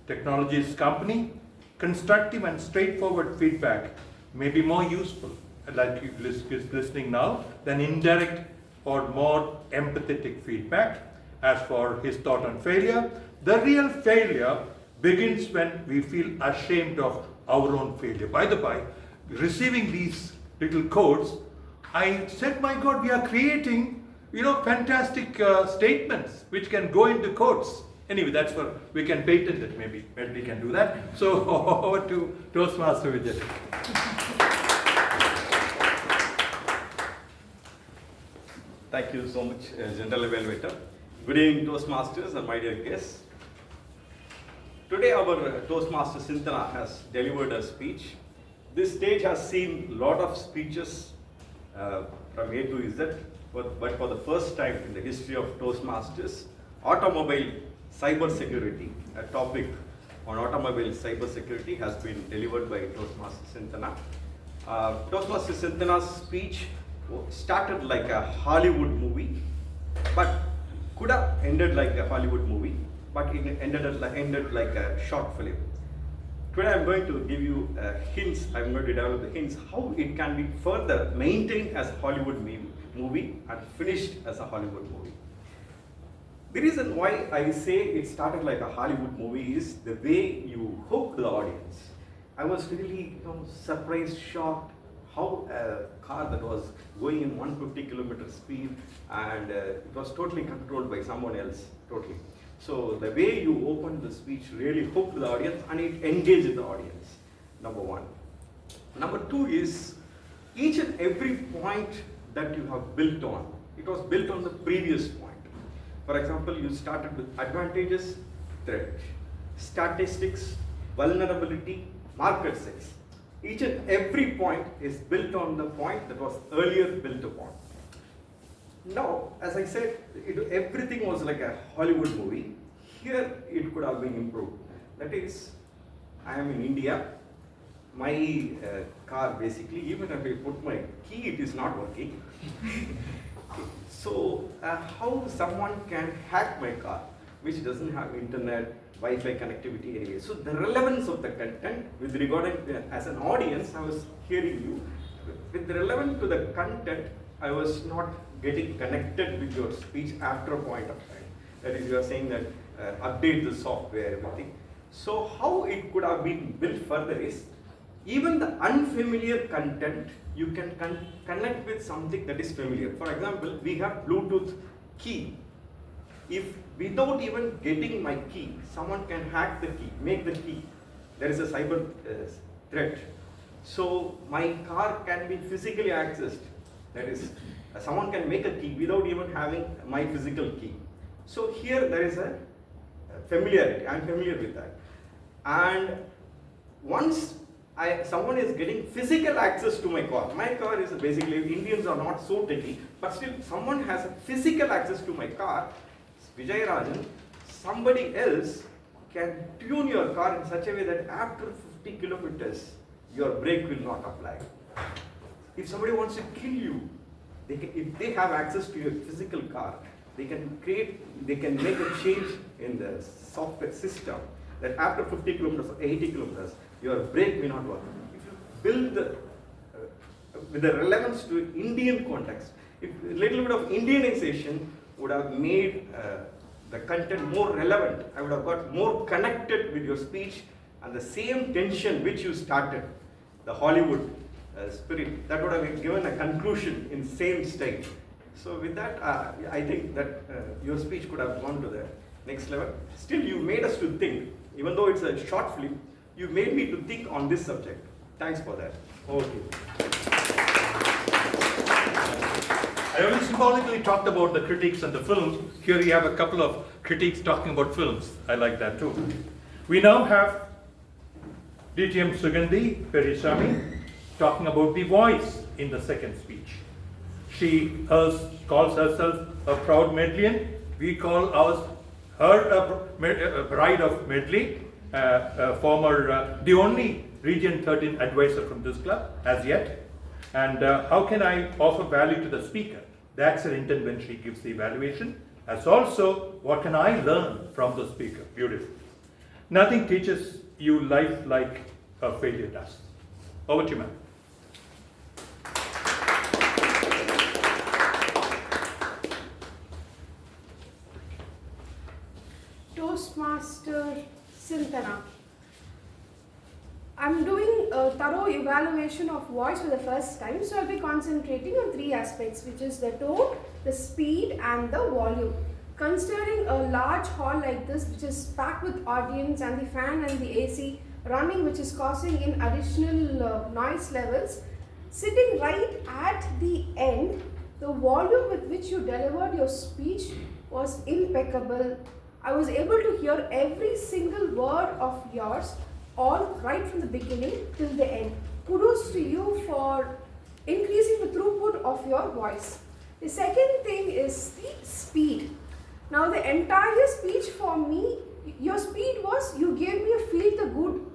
technologies company. Constructive and straightforward feedback may be more useful, like you listening now, than indirect or more empathetic feedback. As for his thought on failure, the real failure begins when we feel ashamed of our own failure. By the by, receiving these little codes, I said, my God, we are creating, fantastic statements which can go into codes. Anyway, that's for, we can patent it, maybe Medley can do that. So over to Toastmaster Vijay. Thank you so much, General Evaluator. Good evening, Toastmasters and my dear guests. Today our Toastmaster Sintana has delivered a speech. This stage has seen a lot of speeches from A to Z, but for the first time in the history of Toastmasters, automobile cyber security, a topic on automobile cyber security has been delivered by Toastmaster Sintana. Toastmaster Sintana's speech started like a Hollywood movie, but could have ended like a Hollywood movie, but it ended like a short film. Today I'm going to give you hints, I'm going to develop the hints how it can be further maintained as a Hollywood movie and finished as a Hollywood movie. The reason why I say it started like a Hollywood movie is the way you hook the audience. I was really surprised, shocked how a car that was going in 150 km speed and it was totally controlled by someone else, totally. So the way you opened the speech really hooked the audience and it engaged the audience, number one. Number two is each and every point that you have built on, it was built on the previous point. For example, you started with advantages, threat, statistics, vulnerability, market size. Each and every point is built on the point that was earlier built upon. Now, as I said, everything was like a Hollywood movie. here it could have been improved. That is, I am in India, my car basically, even if I put my key, it is not working. So how someone can hack my car, which doesn't have internet, Wi-Fi connectivity anyway. So the relevance of the content with regard to, as an audience, I was hearing you, with relevant to the content, I was not getting connected with your speech after a point of time. That is, you are saying that update the software, everything. So how it could have been built further is, even the unfamiliar content, you can connect with something that is familiar. For example, we have Bluetooth key. If without even getting my key, someone can hack the key, make the key, there is a cyber threat. So my car can be physically accessed. That is, someone can make a key without even having my physical key. So here there is a familiarity. I am familiar with that. And once someone is getting physical access to my car is basically, Indians are not so techy, but still someone has a physical access to my car, Vijay Rajan, somebody else can tune your car in such a way that after 50 kilometers, your brake will not apply. If somebody wants to kill you, if they have access to your physical car, they can make a change in the software system that after 50 kilometers or 80 kilometers, your brake may not work. If you build with the relevance to Indian context, if a little bit of Indianization would have made the content more relevant, I would have got more connected with your speech, and the same tension which you started, the Hollywood spirit, that would have given a conclusion in same state. So with that, I think that your speech could have gone to the next level. Still, you made us to think, even though it's a short film, you made me to think on this subject. Thanks for that. Over to you. I only symbolically talked about the critiques and the film. Here you have a couple of critiques talking about films. I like that too. We now have DTM Sugandhi Perisami talking about the voice in the second speech. She calls herself a proud Medleyan. We call her a bride of Medley, the only Region 13 advisor from this club as yet. And how can I offer value to the speaker? That's her intent when she gives the evaluation. As also, what can I learn from the speaker? Beautiful. Nothing teaches you life like a failure does. Over to you, ma'am. Toastmaster Sintana. I'm doing a thorough evaluation of voice for the first time, so I'll be concentrating on three aspects, which is the tone, the speed and the volume. Considering a large hall like this, which is packed with audience and the fan and the AC running, which is causing in additional noise levels, sitting right at the end, the volume with which you delivered your speech was impeccable. I was able to hear every single word of yours, all right from the beginning till the end. Kudos to you for increasing the throughput of your voice. The second thing is the speed. Now the entire speech for me, your speed was, you gave me a feel the good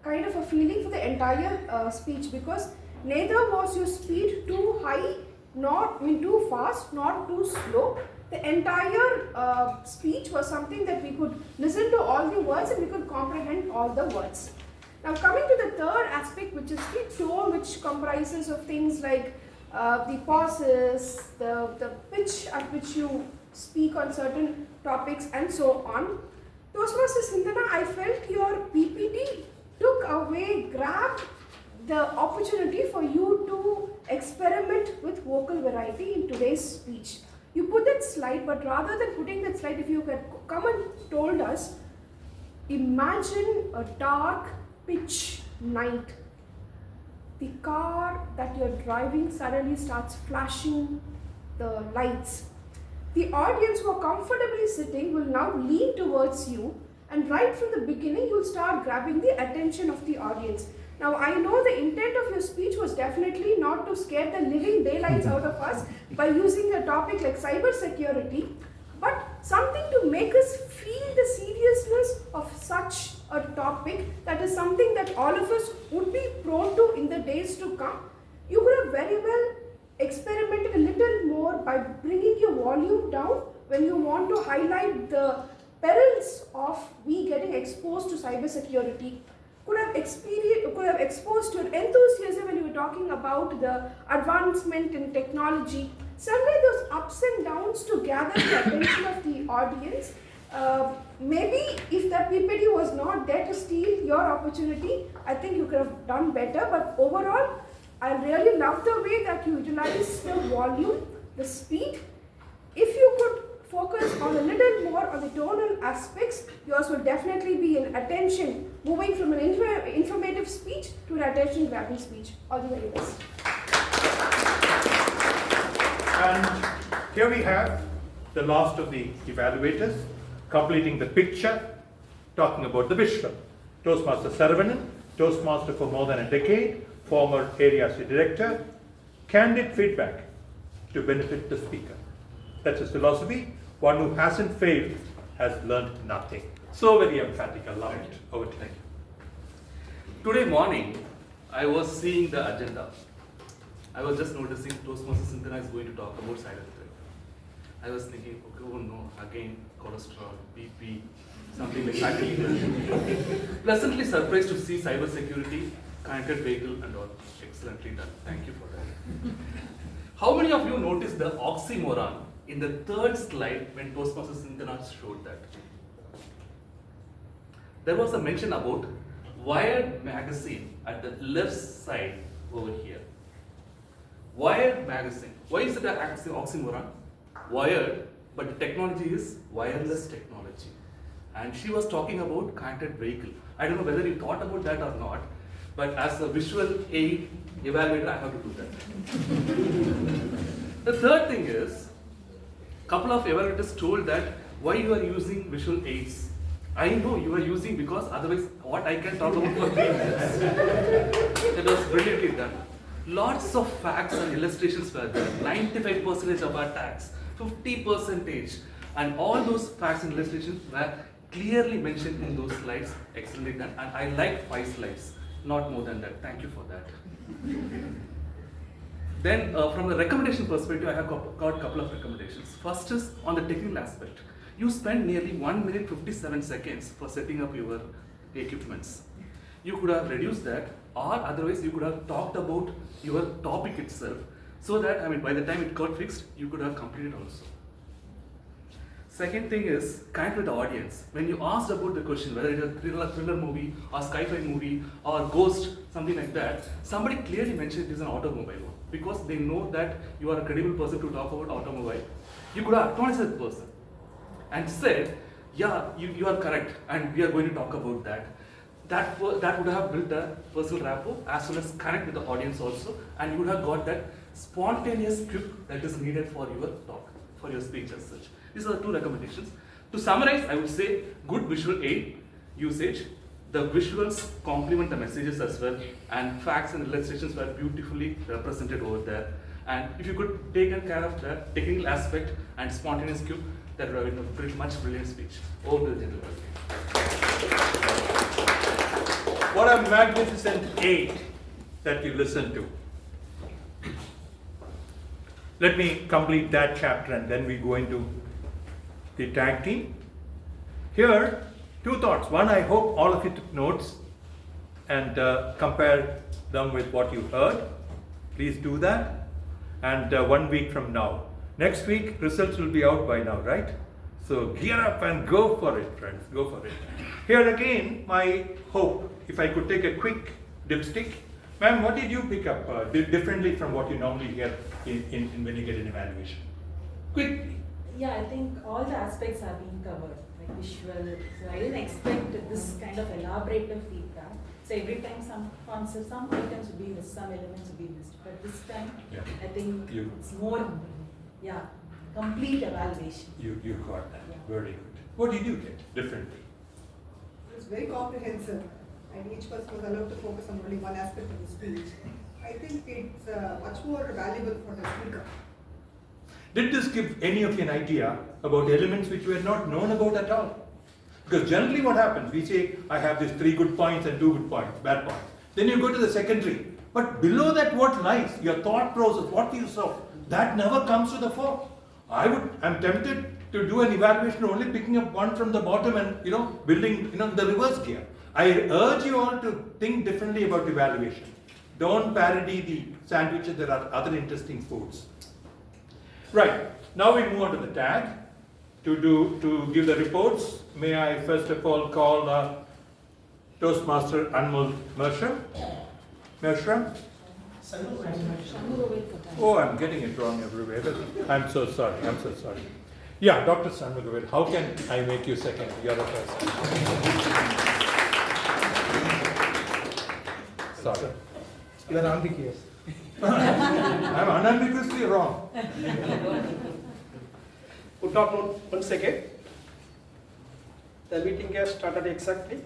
kind of a feeling for the entire speech, because neither was your speed too high, too fast, not too slow. The entire speech was something that we could listen to all the words and we could comprehend all the words. Now coming to the third aspect, which is the tone, which comprises of things like the pauses, the pitch at which you speak on certain topics and so on. Toastmaster Sintana, I felt your PPT grabbed the opportunity for you to experiment with vocal variety in today's speech. You put that slide, but rather than putting that slide, if you had come and told us, imagine a dark pitch night. The car that you're driving suddenly starts flashing the lights. The audience who are comfortably sitting will now lean towards you, and right from the beginning you'll start grabbing the attention of the audience. Now I know the intent of your speech was definitely not to scare the living daylights out of us by using a topic like cyber security, but something to make us feel the seriousness of such a topic that is something that all of us would be prone to in the days to come. You could have very well experimented a little more by bringing your volume down when you want to highlight the perils of we getting exposed to cybersecurity. Could have exposed your enthusiasm when you were talking about the advancement in technology. Somewhere those ups and downs to gather the attention of the audience. Maybe if that PPT was not there to steal your opportunity, I think you could have done better. But overall, I really love the way that you utilize the volume, the speed. If you could focus on a little more on the tonal aspects, yours will definitely be an attention, moving from an informative speech to an attention grabbing speech. All the very best. And here we have the last of the evaluators, completing the picture, talking about the visual. Toastmaster Saravanan, Toastmaster for more than a decade, former area director, candid feedback to benefit the speaker. That's his philosophy. One who hasn't failed has learned nothing. So very emphatic, I love it. Over to you. Today morning, I was seeing the agenda. I was just noticing Toastmasters Sindhana is going to talk about cyber threat. I was thinking, okay, oh no, again, cholesterol, BP, something like that. Pleasantly surprised to see cyber security, connected vehicle and all. Excellently done. Thank you for that. How many of you noticed the oxymoron in the third slide when Toastmasters Sindhana showed that? There was a mention about Wired magazine at the left side over here. Wired magazine. Why is it an oxymoron? Wired, but the technology is wireless technology. And she was talking about connected vehicle. I don't know whether you thought about that or not, but as a visual aid evaluator, I have to do that. The third thing is, couple of evaluators told that why you are using visual aids. I know you are using because otherwise what I can talk about for 3 minutes. That was brilliantly done. Lots of facts and illustrations were there. 95% of our tax, 50%, and all those facts and illustrations were clearly mentioned in those slides. Excellently done. And I liked 5 slides, not more than that. Thank you for that. Then from the recommendation perspective, I have got a couple of recommendations. First is on the technical aspect. You spend nearly 1 minute 57 seconds for setting up your equipments. You could have reduced that, or otherwise you could have talked about your topic itself, so that by the time it got fixed, you could have completed also. Second thing is connect with the audience. When you asked about the question, whether it is a thriller movie or sci-fi movie or ghost, something like that, somebody clearly mentioned it is an automobile one, because they know that you are a credible person to talk about automobile. You could have acknowledged that person and said, yeah, you are correct, and we are going to talk about that. That would have built a personal rapport as well as connect with the audience also, and you would have got that spontaneous script that is needed for your talk, for your speech as such. These are the 2 recommendations. To summarize, I would say good visual aid usage. The visuals complement the messages as well, and facts and illustrations were beautifully represented over there. And if you could take care of the technical aspect and spontaneous cue, that would have been a pretty much brilliant speech. Over to the gentleman. What a magnificent aid that you listened to. Let me complete that chapter and then we go into the tag team. Here, 2 thoughts. One, I hope all of you took notes and compare them with what you heard. Please do that. And 1 week from now. Next week, results will be out by now, right? So gear up and go for it, friends. Go for it. Here again, my hope, if I could take a quick dipstick. Ma'am, what did you pick up differently from what you normally hear when you get an evaluation? Quickly. Yeah, I think all the aspects have been covered, like visual. So I didn't expect this kind of elaborative feedback. So every time some concepts, some items would be missed, some elements would be missed. But this time, I think it's more, complete evaluation. You got that. Very good. What did you get differently? It was very comprehensive, and each person was allowed to focus on only one aspect of the speech. I think it's much more valuable for the speaker. Did this give any of you an idea about elements which were not known about at all? Because generally what happens, we say, I have these 3 good points and 2 good points, bad points. Then you go to the secondary. But below that, what lies? Your thought process, what you saw, that never comes to the fore. I'm tempted to do an evaluation only picking up one from the bottom and, building, the reverse gear. I urge you all to think differently about evaluation. Don't parody the sandwiches, there are other interesting foods. Right, now we move on to the tag. To give the reports, may I first of all call Toastmaster Anmol Mershram. Oh, I'm getting it wrong everywhere. I'm so sorry. Yeah, Dr. Sanmugavel, how can I make you second? You're the first. Sorry. You are ambiguous. I'm unambiguously wrong. Good afternoon once again. The meeting has started exactly.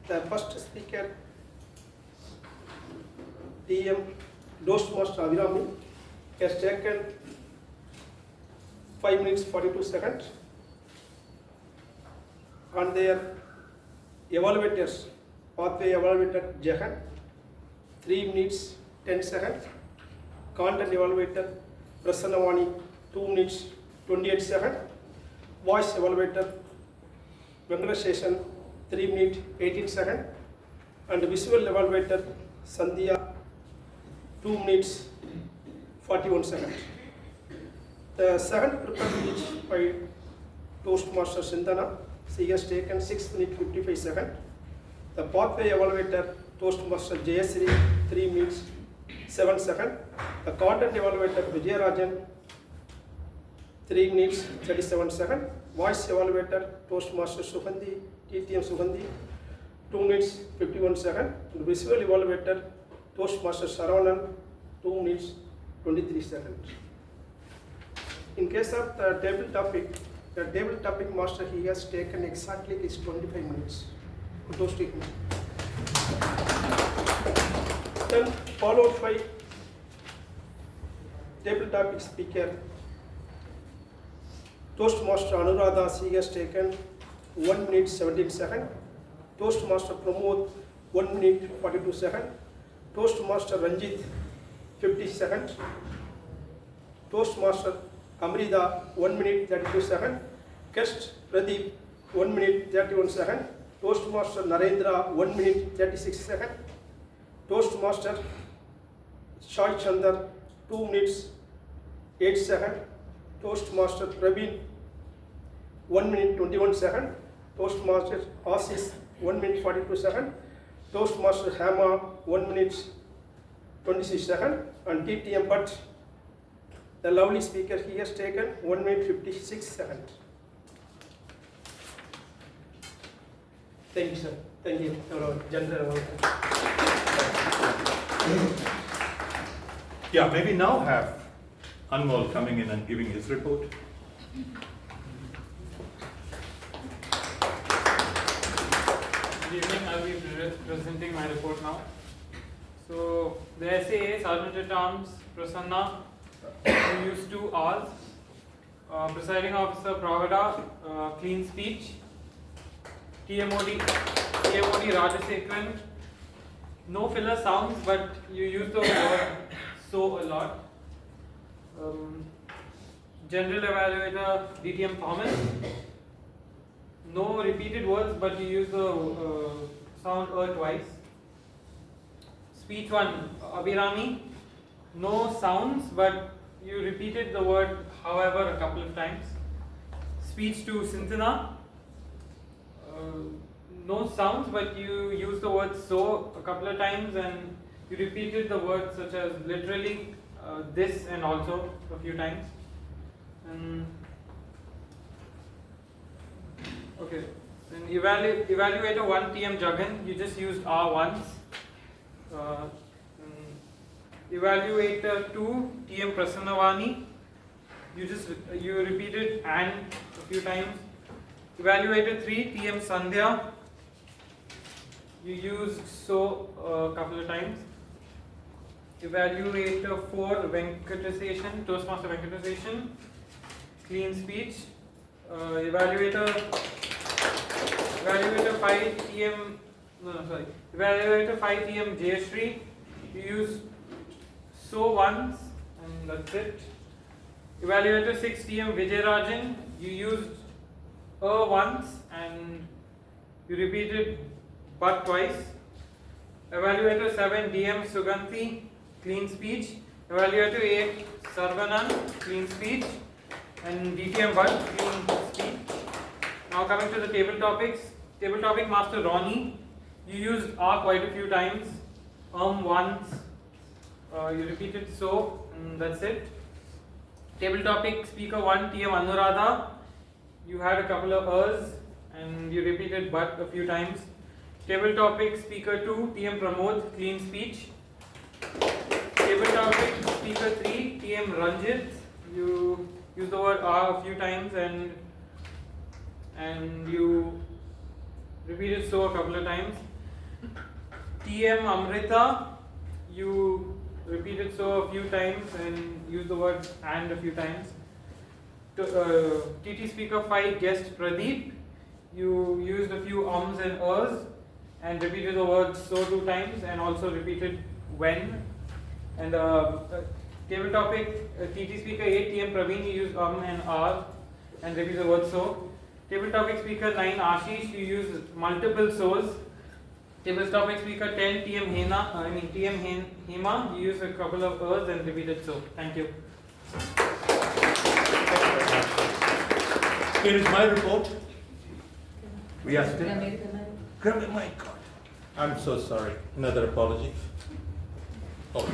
The first speaker, TM Toastmaster Abhirami, has taken 5 minutes 42 seconds. And their evaluators, pathway evaluator Jahan, 3 minutes 10 seconds. Content evaluator Prasannavani, 2 minutes 28 seconds. Voice evaluator Venkateshan, 3 minutes 18 seconds. And visual evaluator Sandhya, 2 minutes 41 seconds. The second prepared speech by Toastmaster Sindhana, she has taken 6 minutes 55 seconds. The pathway evaluator Toastmaster Jayasri, 3 minutes 7 seconds. The content evaluator Vijayarajan, 3 minutes 37 seconds. Voice evaluator Toastmaster Sugandhi, TTM Sugandhi, 2 minutes 51 seconds. And visual evaluator Toastmaster Saravanan, 2 minutes 23 seconds. In case of the table topic master, he has taken exactly his 25 minutes. Kudos to him. Then followed by table topic speaker Toastmaster Anuradha, she has taken 1 minute 17 seconds. Toastmaster Pramod, 1 minute 42 seconds. Toastmaster Ranjit, 50 seconds. Toastmaster Amrita, 1 minute 32 seconds. Guest Pradeep, 1 minute 31 seconds. Toastmaster Narendra, 1 minute 36 seconds. Toastmaster Shai Chandar, 2 minutes 8 seconds. Toastmaster Praveen, 1 minute 21 seconds. Toastmaster Ashish, 1 minute 42 seconds. Toastmaster Hema, 1 minute 26 seconds. And TTM Bhatt, the lovely speaker, he has taken 1 minute 56 seconds. Thank you, sir. Thank you, General. Yeah, maybe now have Anmol coming in and giving his report. Good evening, I'll be presenting my report now. So, the essay is Sergeant at Arms Prasanna, who used 2 R's. Presiding Officer Pravada, clean speech. TMOD Radhakrishnan, no filler sounds, but you use the word so a lot. General Evaluator DTM Thomas, no repeated words, but you use the sound twice. Speech 1, Abhirami, no sounds, but you repeated the word however a couple of times. Speech 2, Sindhana, no sounds, but you use the word so a couple of times and you repeated the words such as literally, this and also a few times. Okay, then evaluator 1 TM Jagan, you just used R once. Evaluator 2 TM Prasannavani, you repeated and a few times. Evaluator 3 TM Sandhya, you used so a couple of times. Evaluator 4 Venkatasation, Toastmaster Venkatasation, clean speech. Evaluator 5 TM, Evaluator 5 TM Jayashree, you use so once and that's it. Evaluator 6 TM Vijayarajan, you used once and you repeated but twice. Evaluator 7 DM Suganthi, clean speech. Evaluator 8 Sarvanan, clean speech. And DTM 1, clean speech. Now coming to the table topics. Table topic master Ronnie, you used quite a few times. Once, you repeated so, and that's it. Table topic speaker 1 TM Anuradha, you had a couple of and you repeated but a few times. Table topic speaker 2 TM Pramod, clean speech. Table topic speaker 3 TM Ranjit, you used the word a few times and you repeated so a couple of times. TM Amrita, you repeated so a few times and used the word and a few times. TT speaker 5 guest Pradeep, you used a few ums and and repeated the word so 2 times and also repeated when. And table topic TT speaker 8 TM Praveen, you used and r and repeated the word so. Table topic speaker 9 Ashish, you used multiple so's. Table topic speaker 10 TM Hema, you used a couple of and repeated so. Thank you. Here is my report. We are still. My God. I'm so sorry. Another apology. Oh.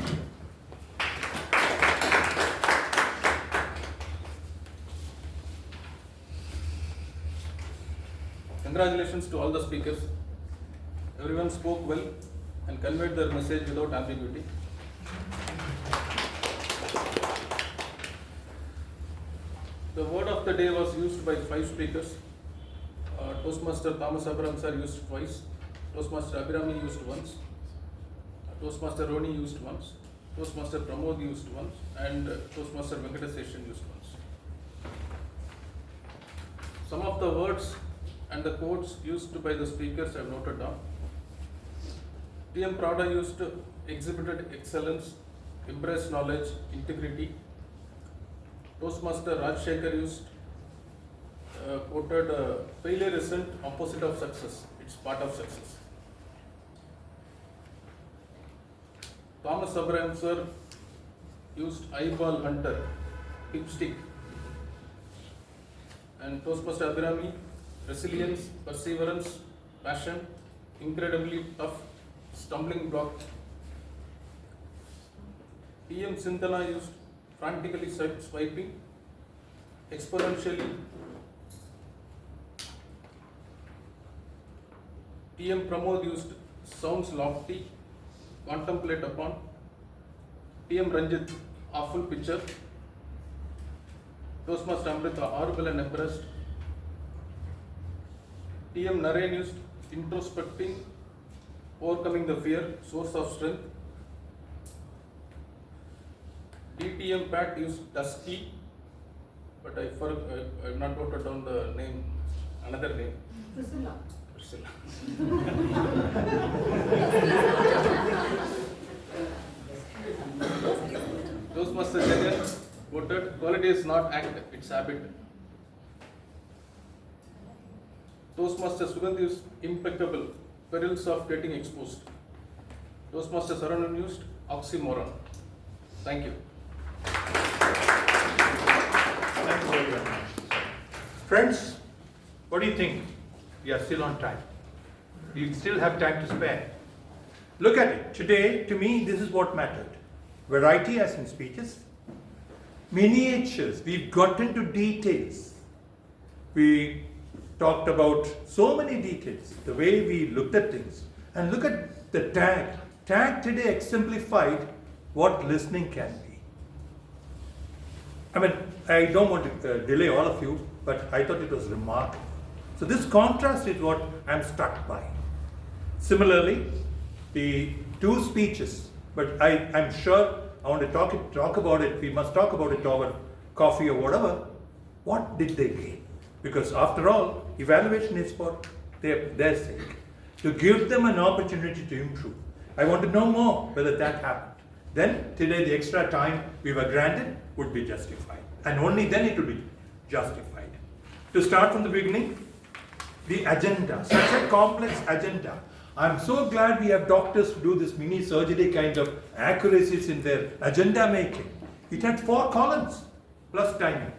Congratulations to all the speakers. Everyone spoke well and conveyed their message without ambiguity. The word of the day was used by 5 speakers. Toastmaster Thomas Abraham sir used twice. Toastmaster Abhirami used once. Toastmaster Roni used once. Toastmaster Pramod used once. And Toastmaster Venkatasation used once. Some of the words and the quotes used by the speakers I have noted down. TM Prada used exhibited excellence, embraced knowledge, integrity. Toastmaster Rajshekhar used quoted failure isn't opposite of success, it's part of success. Thomas Abraham sir used eyeball hunter, dipstick. And Toastmaster Abhirami, resilience, perseverance, passion, incredibly tough, stumbling block. TM Sindhana used frantically swiping, exponentially. TM Pramod used sounds lofty, contemplate upon. TM Ranjit, awful picture. Toastmaster Amrita, horrible and embarrassed. TM Naren used introspecting, overcoming the fear, source of strength. DTM Pat used dusky, but I have not noted down the name, another name. Priscilla. Toastmaster Jagan quoted, quality is not act, it's habit. Toastmaster Sugandhi used impeccable, perils of getting exposed. Toastmaster Saranan used oxymoron. Thank you. Thank you very much. Friends, what do you think? We are still on time. We still have time to spare. Look at it. Today, to me, this is what mattered. Variety as in speeches. Miniatures. We've got into details. We talked about so many details. The way we looked at things. And look at the tag. Tag today exemplified what listening can be. I mean, I don't want to delay all of you, but I thought it was remarkable. So this contrast is what I'm struck by. Similarly, the 2 speeches but I'm sure I want to talk about it. We must talk about it over coffee or whatever. What did they gain? Because after all, evaluation is for their sake, to give them an opportunity to improve. I want to know more whether that happened. Then today the extra time we were granted would be justified, and only then it will be justified. To start from the beginning, the agenda, such a complex agenda. I'm so glad we have doctors who do this mini surgery kind of accuracies in their agenda making. It had 4 columns plus timing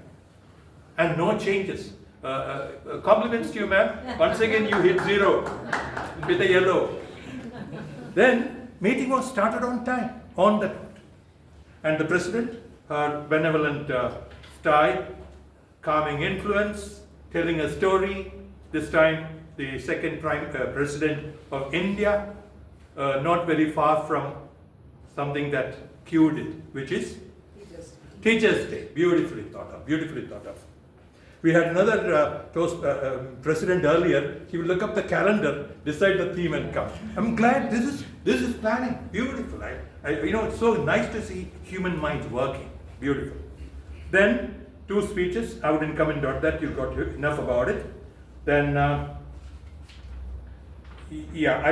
and no changes. Compliments to you, ma'am. Once again, you hit 0 with a yellow. Then meeting was started on time, on the dot. And the president, her benevolent style, calming influence, telling a story. This time, the second president of India, not very far from something that cued it, which is Teachers' Day. Beautifully thought of, beautifully thought of. We had another president earlier. He would look up the calendar, decide the theme, and come. I'm glad this is planning. Beautiful. It's so nice to see human minds working. Beautiful. Then 2 speeches. I wouldn't come and dot that. You got enough about it. Then I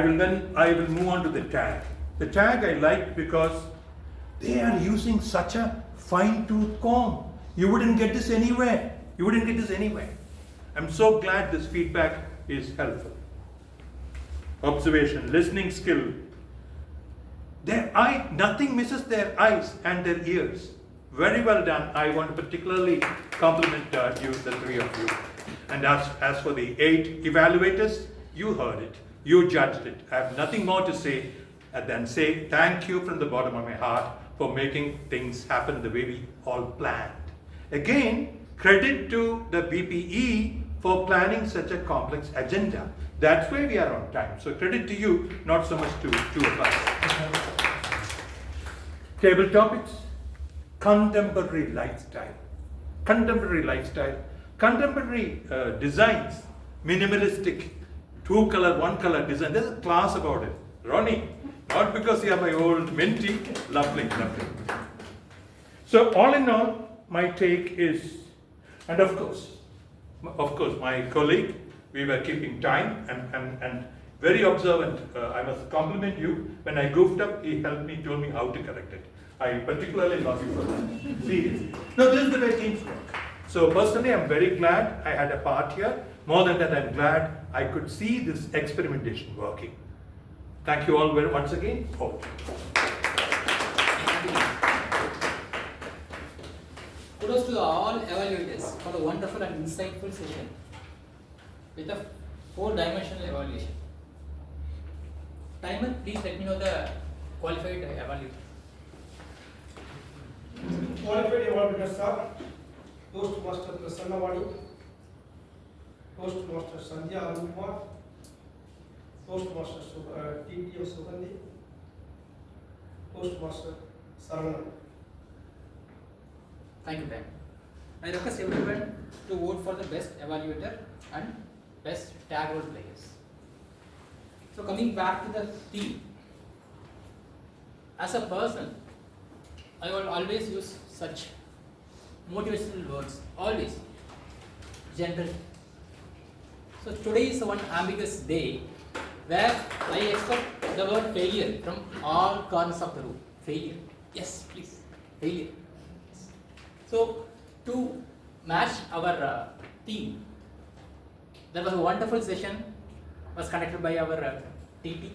will move on to the tag. The tag I liked because they are using such a fine-tooth comb. You wouldn't get this anywhere. You wouldn't get this anywhere. I'm so glad this feedback is helpful. Observation, listening skill. Nothing misses their eyes and their ears. Very well done. I want to particularly compliment you, the 3 of you. And as for the 8 evaluators, you heard it. You judged it. I have nothing more to say than say thank you from the bottom of my heart for making things happen the way we all planned. Again, credit to the BPE for planning such a complex agenda. That's why we are on time. So credit to you, not so much to 2 of us. Table topics, contemporary lifestyle. Contemporary lifestyle, contemporary designs, minimalistic, 2-color, 1-color design. There's a class about it. Ronnie, not because you are my old mentee, lovely, lovely. So all in all, my take is, and of course, my colleague, we were keeping time and very observant. I must compliment you. When I goofed up, he helped me, told me how to correct it. I particularly love you for that. Seriously. No, this is the way teams work. So personally, I'm very glad I had a part here. More than that, I'm glad I could see this experimentation working. Thank you all once again. Kudos to all evaluators for the wonderful and insightful session with a 4-dimensional evaluation. Timer, please let me know the qualified evaluator. Qualified evaluators are Toastmaster Prasanna, Toastmaster Sandhya Arumkumar, Toastmaster TTO Sugandhi, Toastmaster Saravanan. Thank you, Ben. I request everyone to vote for the best evaluator and best tag role players. So coming back to the theme, as a person, I will always use such motivational words, always, generally. So today is one ambiguous day where I expect the word failure from all corners of the room. Failure, yes, please, failure. Yes. So to match our theme, there was a wonderful session was conducted by our TT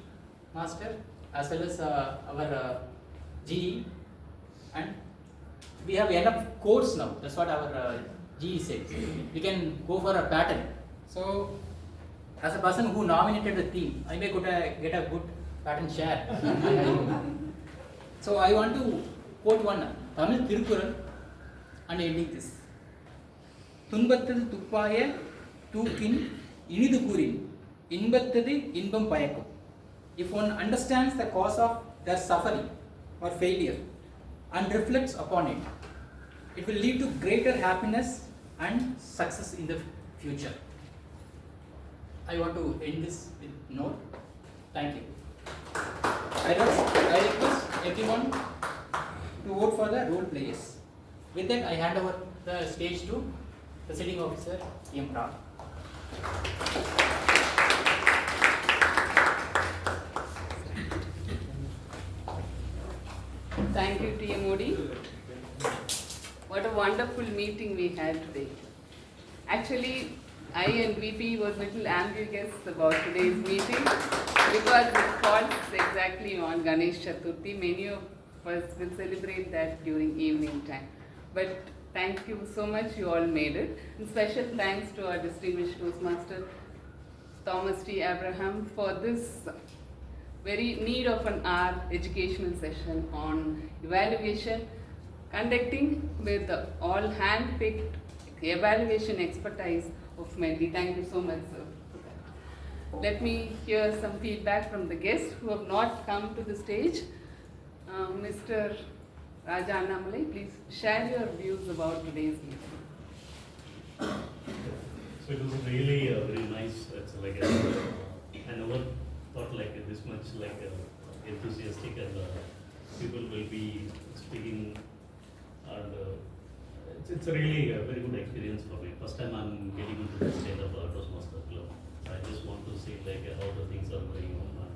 master as well as our GE, and we have enough codes now. That's what our GE says. We can go for a pattern. So as a person who nominated the theme, I may get a good pattern share. So I want to quote one Tamil Tirukural and ending this. துன்பத்தது துப்பாய தூக்கின் இனிது கூறின் இன்பத்தது இன்பம் பயக்கும். If one understands the cause of their suffering or failure and reflects upon it, it will lead to greater happiness and success in the future. I want to end this with note. Thank you. I request everyone to vote for the role players. With that, I hand over the stage to the sitting officer, TM Prad. Thank you, TMOD. What a wonderful meeting we had today. Actually, I and VP was little ambiguous about today's meeting because it falls exactly on Ganesh Chaturthi. Many of us will celebrate that during evening time. But thank you so much, you all made it. And special thanks to our distinguished Toastmaster, Thomas T. Abraham, for this very need of an hour educational session on evaluation, conducting with all hand-picked evaluation expertise of Medley. Thank you so much, sir. Let me hear some feedback from the guests who have not come to the stage. Mr. Raja Annamalai, please share your views about today's meeting. So it was really very nice. It's like I never thought like this much enthusiastic and people will be speaking, and it's really a very good experience for me. First time I'm getting into the state of Toastmaster Club. I just want to see how the things are going on, and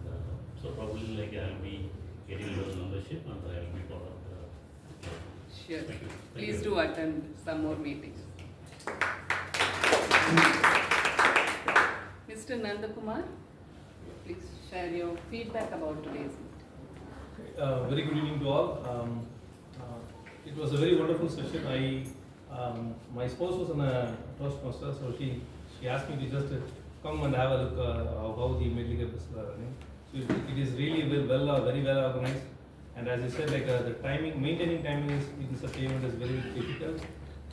so probably I'll be getting the membership and I'll be part of the. Sure. Thank you. Please do attend some more meetings. Mr. Nandakumar, please share your feedback about today's meeting. Very good evening to all. It was a very wonderful session. My spouse was on a Toastmaster, so she asked me to just come and have a look how the Medley Cup is running. So it is really very well organized. And as I said, the timing, maintaining timing in such an event is very difficult.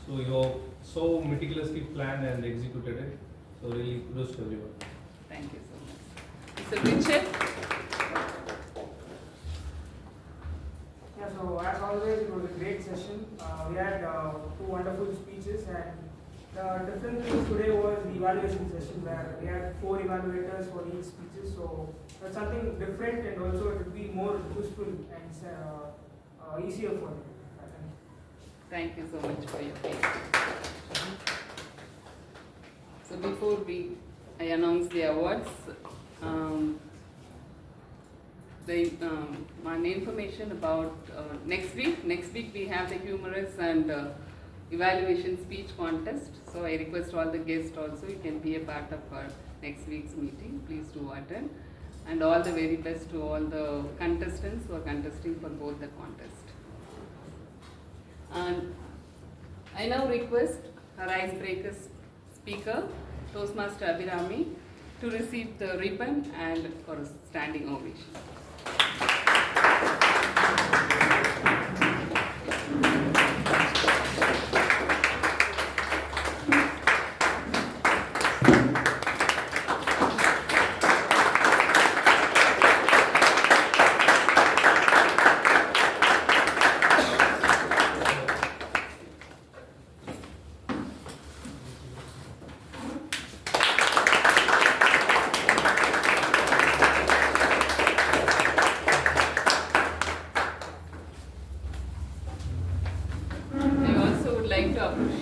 So you have so meticulously planned and executed it. So really kudos to everyone. Thank you so much. Mr. Richard? Yeah, so as always, it was a great session. We had two wonderful speeches, and the different thing today was the evaluation session where we had 4 evaluators for each speeches. So that's something different, and also it would be more useful and easier for them. Thank you so much for your feedback. So before I announce the awards, one information about next week. Next week we have the humorous and evaluation speech contest. So I request all the guests also, you can be a part of our next week's meeting. Please do attend. And all the very best to all the contestants who are contesting for both the contests. And I now request our icebreaker speaker, Toastmaster Abhirami, to receive the ribbon and for a standing ovation.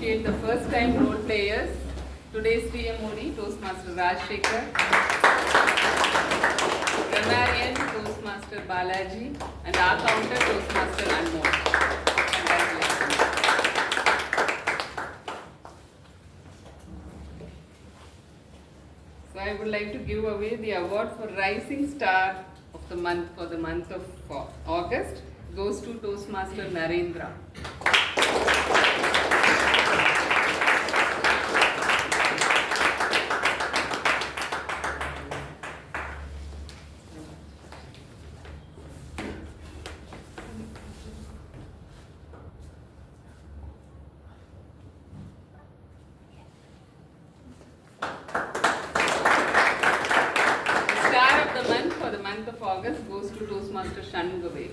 The first time role players, today's TMOD, Toastmaster Radhakrishnan, grammarian, Toastmaster Balaji, and our counter, Toastmaster Anmol. Congratulations. So I would like to give away the award for Rising Star of the Month for the month of August. Goes to Toastmaster Narendra. August goes to Toastmaster Shanmugave.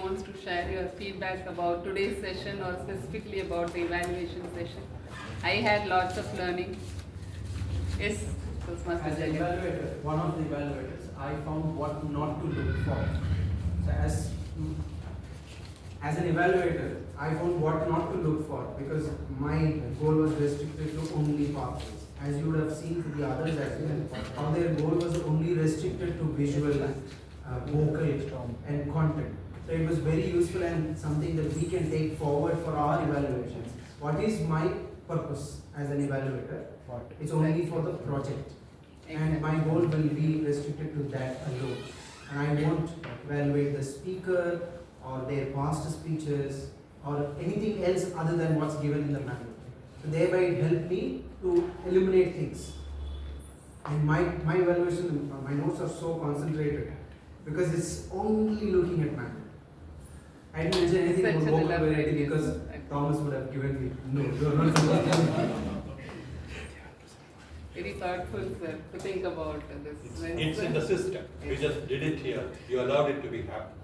wants to share your feedback about today's session or specifically about the evaluation session. I had lots of learning. Yes, Toastmaster As an Jagat. evaluator, one of the evaluators, I found what not to look for. So as an evaluator, I found what not to look for because my goal was restricted to only pathways. As you would have seen for the others as well, how their goal was only restricted to visual, vocal and content. So it was very useful and something that we can take forward for our evaluations. What is my purpose as an evaluator? It's only for the project. And my goal will be restricted to that alone. And I won't evaluate the speaker or their past speeches or anything else other than what's given in the manual. So thereby it helped me to eliminate things. And my evaluation, my notes are so concentrated because it's only looking at manual. I didn't mention anything Such about an vocabulary elaborate, because yes. Thomas would have given me, no, you are not supposed to. Very thoughtful, sir, to think about this. It's in the system. We just did it here. You allowed it to be happen.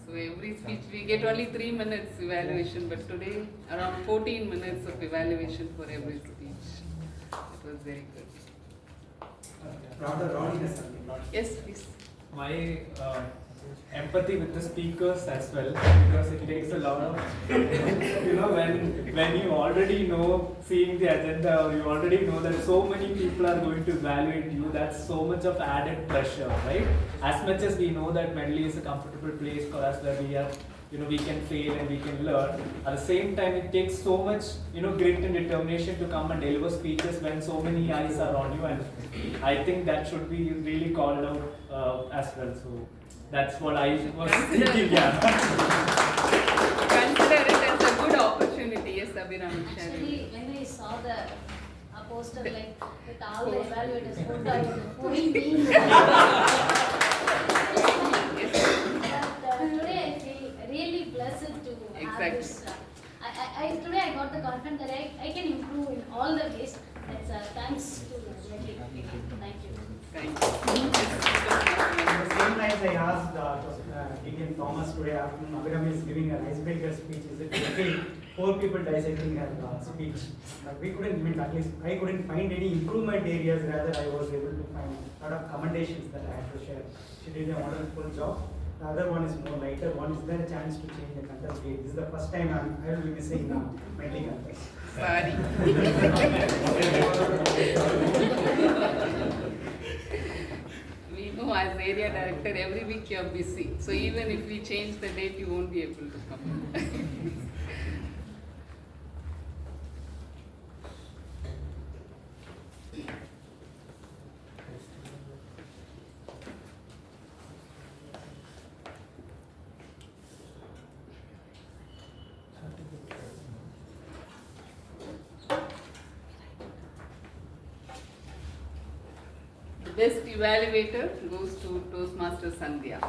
So every speech we get only 3 minutes evaluation, but today around 14 minutes of evaluation for every speech. It was very good. Rather, Ronnie has something. Yes, please. My empathy with the speakers as well, because it takes a lot of, when you already know, seeing the agenda, or you already know that so many people are going to evaluate you, that's so much of added pressure, right? As much as we know that Medley is a comfortable place for us where we have, we can fail and we can learn. At the same time, it takes so much, grit and determination to come and deliver speeches when so many eyes are on you, and I think that should be really called out as well. So that's what I was thinking. Yeah. Consider it as a good opportunity. Yes, Abhiram. Actually, when I saw the poster like with all the evaluators photo, I was like, only me. But today I feel really blessed to have this. Today I got the confidence that I can improve in all the ways. That's thanks to Medley. Thank you. Thank At the same time, I asked Deacon Thomas today afternoon, Abhiram is giving an icebreaker speech. Is it okay? 4 people dissecting her speech. But we couldn't, at least I couldn't find any improvement areas, rather I was able to find a lot of commendations that I had to share. She did a wonderful job. The other one is more lighter. One is there a chance to change the contest grade. This is the first time I will be missing Medley contest. Sorry. We know as area director, every week you are busy. So even if we change the date, you won't be able to come. The best evaluator goes to Toastmaster Sandhya.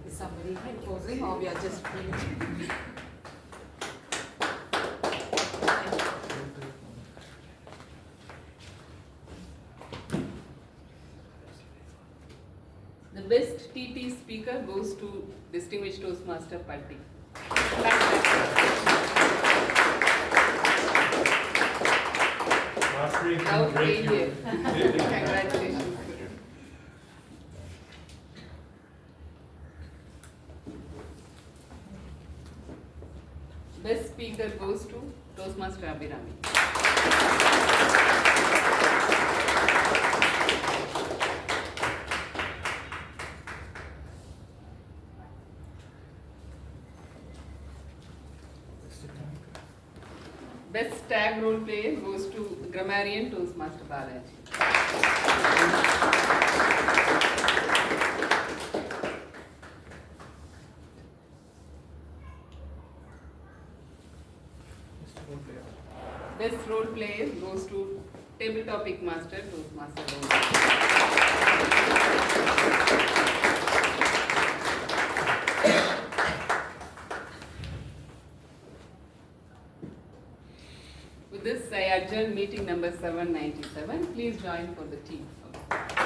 Is somebody imposing or we are just doing? The best TT speaker goes to Distinguished Toastmaster Patti. Without failure. Congratulations. Best speaker goes to Toastmaster Abhirami. Best tag role player goes to Grammarian Toastmaster Balaji. Best role player goes to Table Topic Master Toastmaster With this, I adjourn meeting number 797. Please join for the tea. Okay.